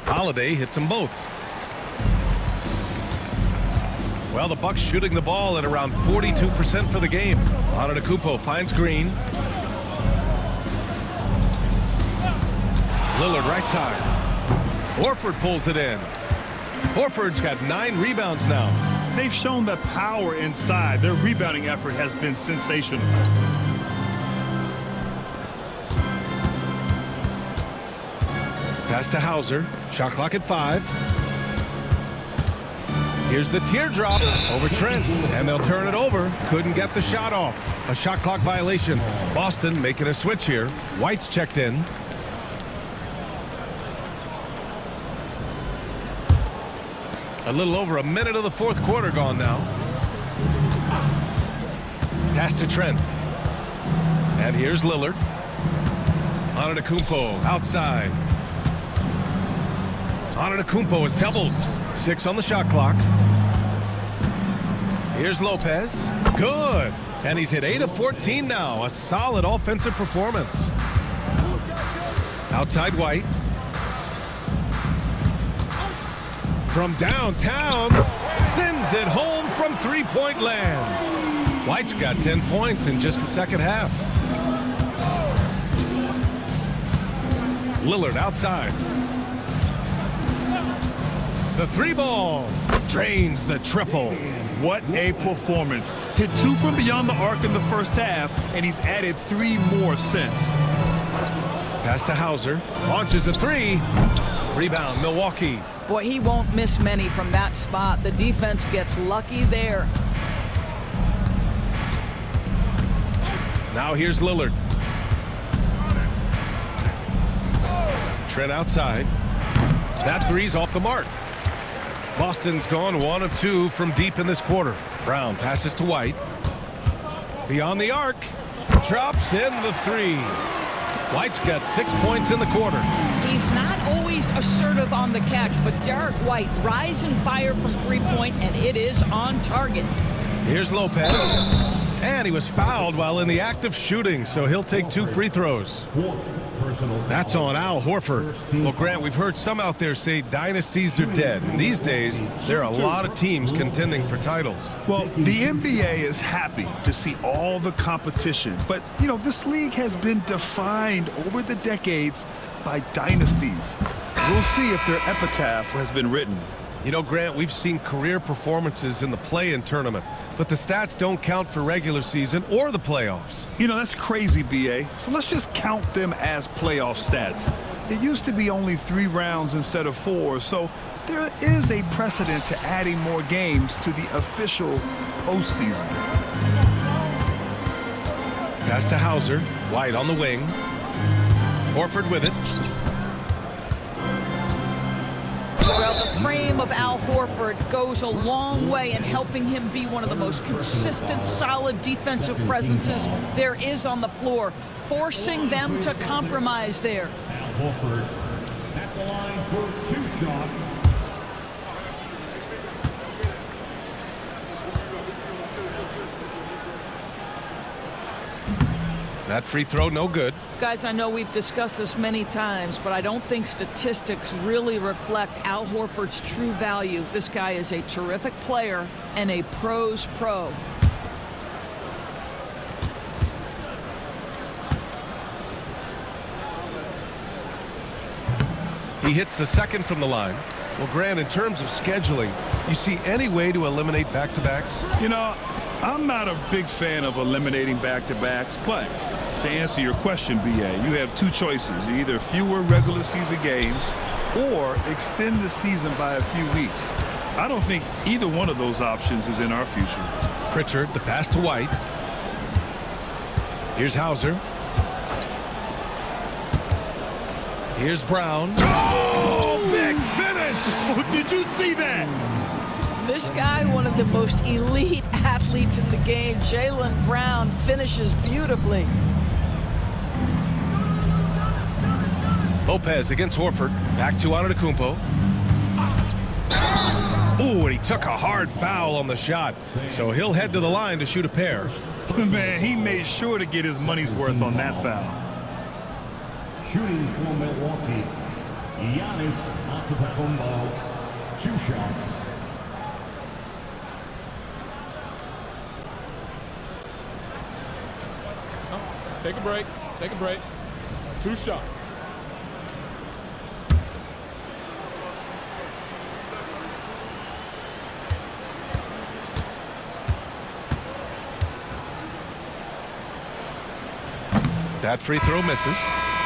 Holiday hits them both. Well, the Bucks shooting the ball at around 42% for the game. Antetokounmpo finds Green. Lillard right side. Horford pulls it in. Horford's got 9 rebounds now. They've shown the power inside. Their rebounding effort has been sensational. Pass to Hauser. Shot clock at 5. Here's the teardrop over Trent, and they'll turn it over. Couldn't get the shot off. A shot clock violation. Boston making a switch here. White's checked in. A little over a minute of the fourth quarter gone now. Pass to Trent. And here's Lillard. Antetokounmpo outside. Antetokounmpo is doubled. 6 on the shot clock. Here's Lopez. Good. And he's hit 8 of 14 now. A solid offensive performance. Outside White. From downtown. Sends it home from three-point land. White's got 10 points in just the second half. Lillard outside. The 3-ball drains the triple. What a performance. Hit 2 from beyond the arc in the first half, and he's added 3 more since. Pass to Hauser. Launches a 3. Rebound, Milwaukee. Boy, he won't miss many from that spot. The defense gets lucky there. Now here's Lillard. Trent outside. That 3's off the mark. Boston's gone 1 of 2 from deep in this quarter. Brown passes to White. Beyond the arc. Drops in the 3. White's got 6 points in the quarter. He's not always assertive on the catch, but Derek White rise and fire from 3-point, and it is on target. Here's Lopez. And he was fouled while in the act of shooting, so he'll take 2 free throws. That's on Al Horford. Well, Grant, we've heard some out there say dynasties are dead. And these days, there are a lot of teams contending for titles. Well, the NBA is happy to see all the competition. But, you know, this league has been defined over the decades by dynasties. We'll see if their epitaph has been written. You know, Grant, we've seen career performances in the play-in tournament, but the stats don't count for regular season or the playoffs. You know, that's crazy, B.A. So let's just count them as playoff stats. It used to be only 3 rounds instead of 4, so there is a precedent to adding more games to the official postseason. Pass to Hauser. White on the wing. Horford with it. Well, the frame of Al Horford goes a long way in helping him be one of the most consistent, solid defensive presences there is on the floor, forcing them to compromise there. Al Horford at the line for 2 shots. That free throw, no good. Guys, I know we've discussed this many times, but I don't think statistics really reflect Al Horford's true value. This guy is a terrific player and a pro's pro. He hits the second from the line. Well, Grant, in terms of scheduling, you see any way to eliminate back-to-backs? You know, I'm not a big fan of eliminating back-to-backs, but to answer your question, B.A., you have 2 choices. Either fewer regular season games or extend the season by a few weeks. I don't think either one of those options is in our future. Pritchard, the pass to White. Here's Hauser. Here's Brown. Oh, big finish! Oh, did you see that? This guy, one of the most elite athletes in the game, Jaylen Brown, finishes beautifully. Lopez against Horford. Back to Antetokounmpo. Ooh, and he took a hard foul on the shot. So he'll head to the line to shoot a pair. Man, he made sure to get his money's worth on that foul. Shooting for Milwaukee, Giannis Antetokounmpo, 2 shots. Take a break. Take a break. 2 shots. That free throw misses.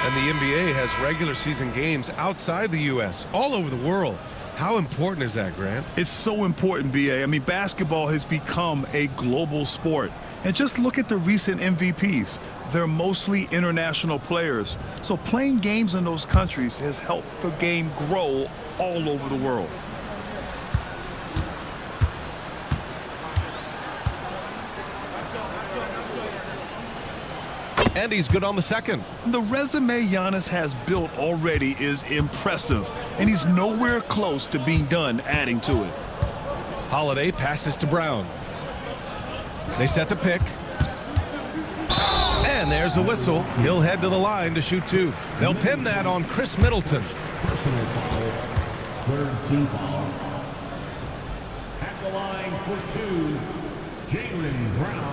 And the NBA has regular season games outside the U.S., all over the world. How important is that, Grant? It's so important, B.A. I mean, basketball has become a global sport. And just look at the recent MVPs. They're mostly international players. So playing games in those countries has helped the game grow all over the world. And he's good on the second. The resume Giannis has built already is impressive, and he's nowhere close to being done adding to it. Holiday passes to Brown. They set the pick. And there's a whistle. He'll head to the line to shoot 2. They'll pin that on Chris Middleton. Personal foul. 3rd team foul. At the line for 2, Jaylen Brown.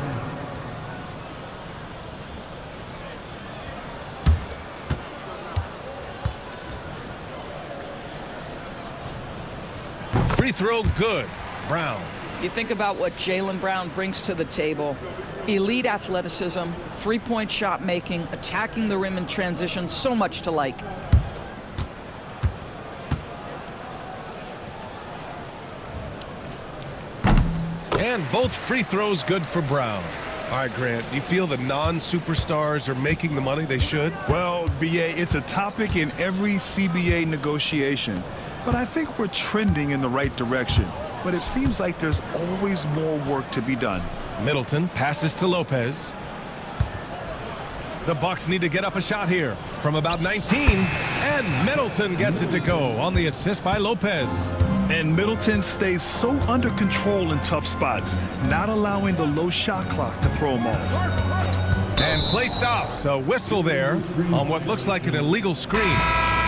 Free throw good. Brown. You think about what Jaylen Brown brings to the table. Elite athleticism, three-point shot making, attacking the rim in transition, so much to like. And both free throws good for Brown. All right, Grant, do you feel the non-superstars are making the money they should? Well, B.A., it's a topic in every CBA negotiation. But I think we're trending in the right direction. But it seems like there's always more work to be done. Middleton passes to Lopez. The Bucks need to get up a shot here from about 19. And Middleton gets it to go on the assist by Lopez. And Middleton stays so under control in tough spots, not allowing the low shot clock to throw him off. And play stops. A whistle there on what looks like an illegal screen.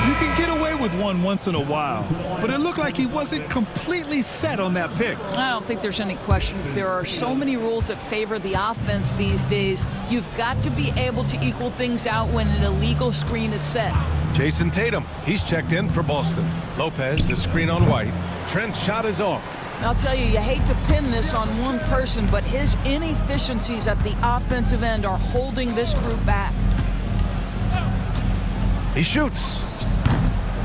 You can get away with one once in a while, but it looked like he wasn't completely set on that pick. I don't think there's any question. There are so many rules that favor the offense these days. You've got to be able to equal things out when an illegal screen is set. Jason Tatum, he's checked in for Boston. Lopez, the screen on White. Trent's shot is off. I'll tell you, you hate to pin this on one person, but his inefficiencies at the offensive end are holding this group back. He shoots.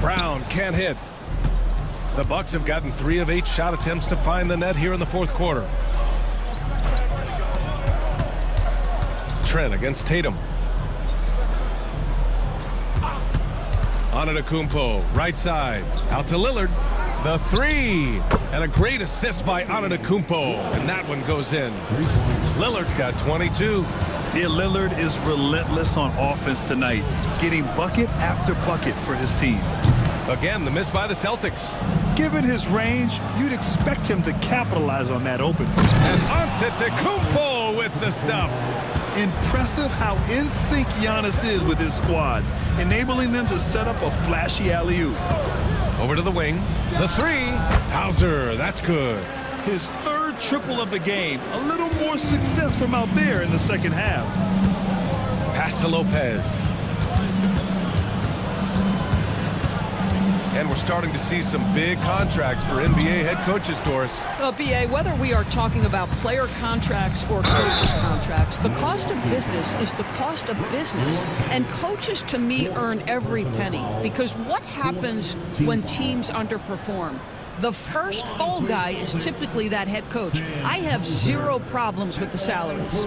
Brown can't hit. The Bucks have gotten 3 of 8 shot attempts to find the net here in the 4th quarter. Trent against Tatum. Antetokounmpo, right side, out to Lillard. The 3, and a great assist by Antetokounmpo, and that one goes in. Lillard's got 22. Yeah, Lillard is relentless on offense tonight, getting bucket after bucket for his team. Again, the miss by the Celtics. Given his range, you'd expect him to capitalize on that open. And Antetokounmpo with the stuff. Impressive how in sync Giannis is with his squad, enabling them to set up a flashy alley-oop. Over to the wing. The 3. Hauser, that's good. His 3rd triple of the game. A little more success from out there in the second half. Pass to Lopez. And we're starting to see some big contracts for NBA head coaches, Doris. Well, B.A., whether we are talking about player contracts or coaches' contracts, the cost of business is the cost of business. And coaches, to me, earn every penny. Because what happens when teams underperform? The first fall guy is typically that head coach. I have 0 problems with the salaries.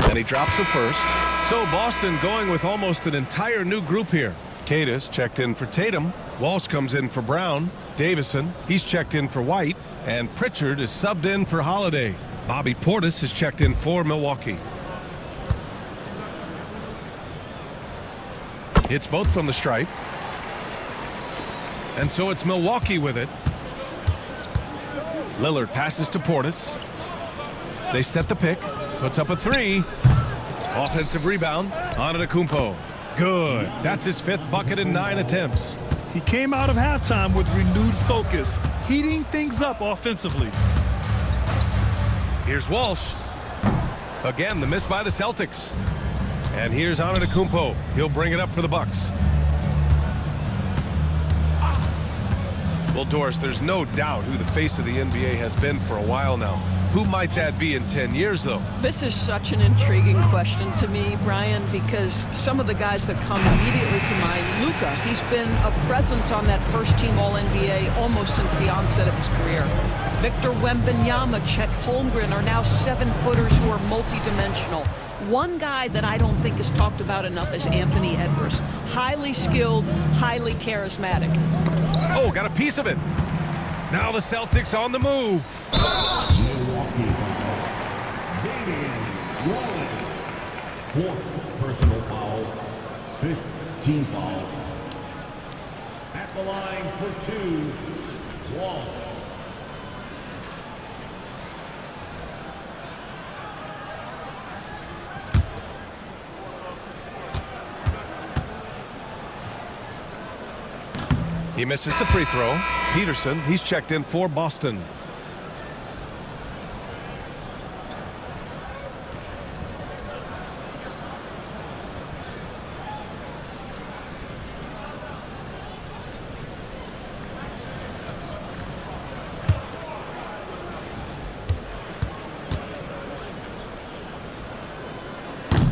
And he drops the first. So Boston going with almost an entire new group here. Cadis checked in for Tatum. Walsh comes in for Brown. Davison, he's checked in for White. And Pritchard is subbed in for Holiday. Bobby Portis is checked in for Milwaukee. It's both from the stripe. And so it's Milwaukee with it. Lillard passes to Portis. They set the pick. Puts up a three. Offensive rebound. Antetokounmpo. Good. That's his 5th bucket in 9 attempts. He came out of halftime with renewed focus, heating things up offensively. Here's Walsh. Again, the miss by the Celtics. And here's Antetokounmpo. He'll bring it up for the Bucks. Well, Doris, there's no doubt who the face of the NBA has been for a while now. Who might that be in 10 years, though? This is such an intriguing question to me, Brian, because some of the guys that come immediately to mind, Luka, he's been a presence on that first-team All-NBA almost since the onset of his career. Victor Wembanyama, Chet Holmgren are now 7-footers who are multidimensional. One guy that I don't think is talked about enough is Anthony Edwards. Highly skilled, highly charismatic. Oh, got a piece of it. Now the Celtics on the move. Milwaukee foul. 4th personal foul. 5th team foul. At the line for 2, Walsh. He misses the free throw. Peterson, he's checked in for Boston.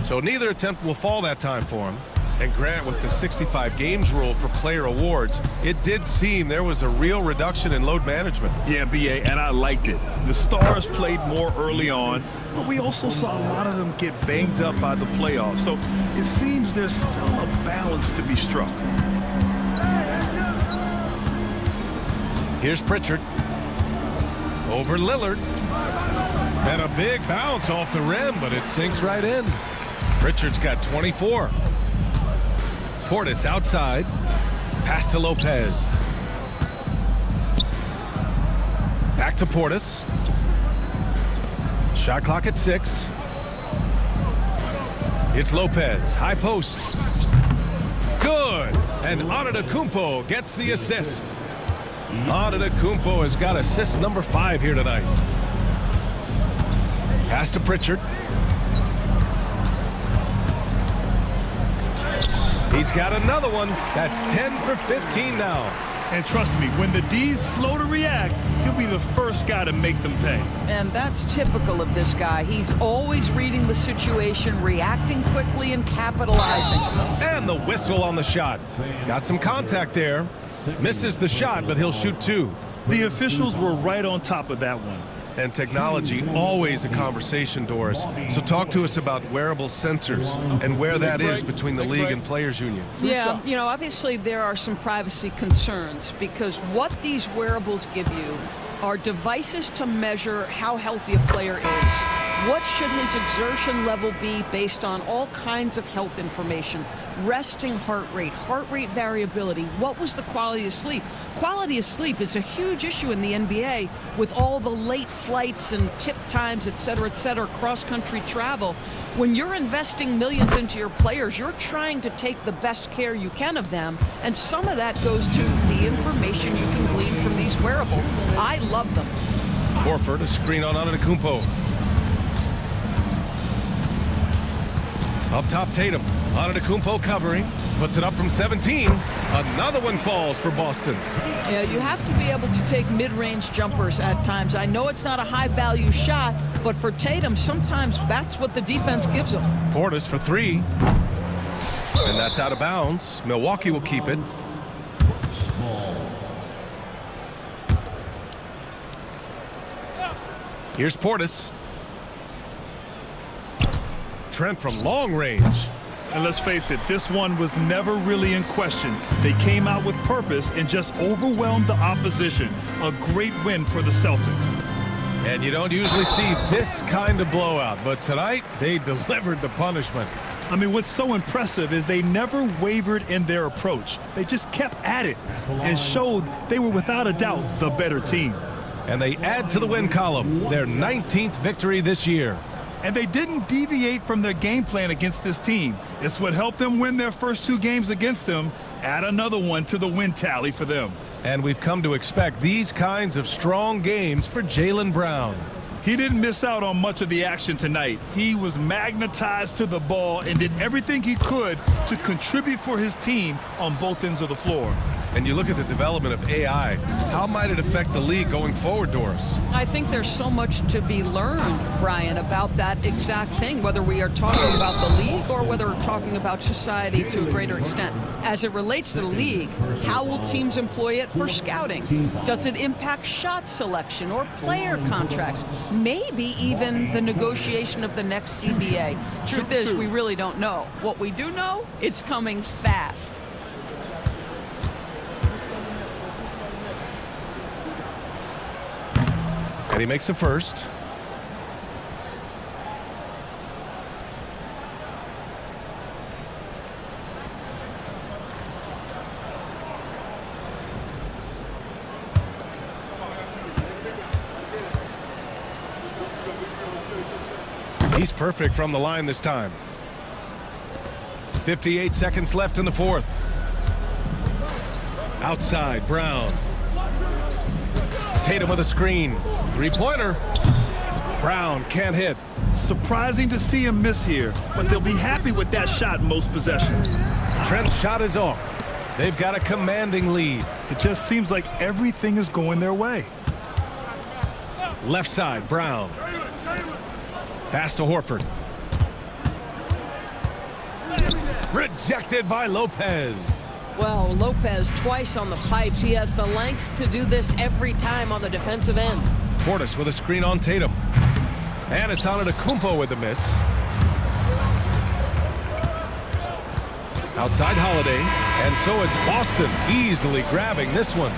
So neither attempt will fall that time for him. And Grant, with the 65 games rule for player awards, it did seem there was a real reduction in load management. Yeah, BA, and I liked it. The stars played more early on, but we also saw a lot of them get banged up by the playoffs. So it seems there's still a balance to be struck. Here's Pritchard. Over Lillard. And a big bounce off the rim, but it sinks right in. Pritchard's got 24. Portis outside. Pass to Lopez. Back to Portis. Shot clock at 6. It's Lopez. High post. Good. And Antetokounmpo gets the assist. Antetokounmpo has got assist number 5 here tonight. Pass to Pritchard. He's got another one. That's 10 for 15 now. And trust me, when the D's slow to react, he'll be the first guy to make them pay. And that's typical of this guy. He's always reading the situation, reacting quickly, and capitalizing. And the whistle on the shot. Got some contact there. Misses the shot, but he'll shoot 2. The officials were right on top of that one. And technology, always a conversation, Doris. So talk to us about wearable sensors and where that is between the league and players union. Yeah, you know, obviously there are some privacy concerns because what these wearables give you are devices to measure how healthy a player is. What should his exertion level be based on all kinds of health information? Resting heart rate variability. What was the quality of sleep? Quality of sleep is a huge issue in the NBA with all the late flights and tip times, et cetera, cross-country travel. When you're investing millions into your players, you're trying to take the best care you can of them, and some of that goes to the information you can glean from these wearables. I love them. Horford, a screen on Antetokounmpo. Up top, Tatum. Antetokounmpo covering. Puts it up from 17. Another one falls for Boston. Yeah, you have to be able to take mid-range jumpers at times. I know it's not a high-value shot, but for Tatum, sometimes that's what the defense gives him. Portis for 3. And that's out of bounds. Milwaukee will keep it. Here's Portis. Trent from long range. And let's face it, this one was never really in question. They came out with purpose and just overwhelmed the opposition. A great win for the Celtics. And you don't usually see this kind of blowout, but tonight they delivered the punishment. I mean, what's so impressive is they never wavered in their approach. They just kept at it and showed they were without a doubt the better team. And they add to the win column, their 19th victory this year. And they didn't deviate from their game plan against this team. It's what helped them win their first 2 games against them. Add another one to the win tally for them. And we've come to expect these kinds of strong games for Jaylen Brown. He didn't miss out on much of the action tonight. He was magnetized to the ball and did everything he could to contribute for his team on both ends of the floor. And you look at the development of AI, how might it affect the league going forward, Doris? I think there's so much to be learned, Brian, about that exact thing, whether we are talking about the league or whether we're talking about society to a greater extent. As it relates to the league, how will teams employ it for scouting? Does it impact shot selection or player contracts? Maybe even the negotiation of the next CBA. Truth is, we really don't know. What we do know, it's coming fast. And he makes a first. He's perfect from the line this time. 58 seconds left in the fourth. Outside, Brown. Tatum with a screen. Three-pointer. Brown can't hit. Surprising to see him miss here, but they'll be happy with that shot in most possessions. Trent's shot is off. They've got a commanding lead. It just seems like everything is going their way. Left side, Brown. Pass to Horford. Rejected by Lopez. Well, Lopez twice on the pipes. He has the length to do this every time on the defensive end. Portis with a screen on Tatum. And it's on Antetokounmpo with the miss. Outside Holiday. And so it's Boston easily grabbing this one.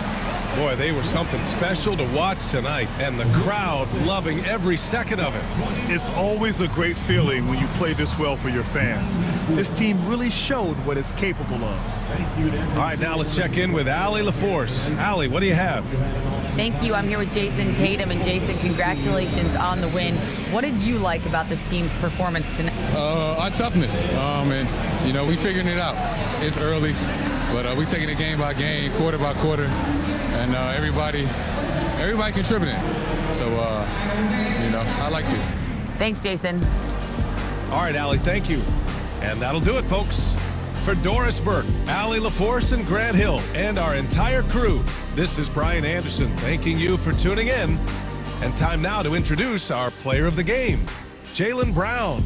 Boy, they were something special to watch tonight, and the crowd loving every second of it. It's always a great feeling when you play this well for your fans. This team really showed what it's capable of. All right, now let's check in with Allie LaForce. Allie, what do you have? Thank you. I'm here with Jason Tatum. And Jason, congratulations on the win. What did you like about this team's performance tonight? Our toughness. And, you know, we figuring it out. It's early, but we taking it game by game, quarter by quarter, and everybody contributing. So, you know, I liked it. Thanks, Jason. All right, Allie, thank you. And that'll do it, folks. For Doris Burke, Allie LaForce, and Grant Hill, and our entire crew, this is Brian Anderson thanking you for tuning in. And time now to introduce our player of the game, Jaylen Brown.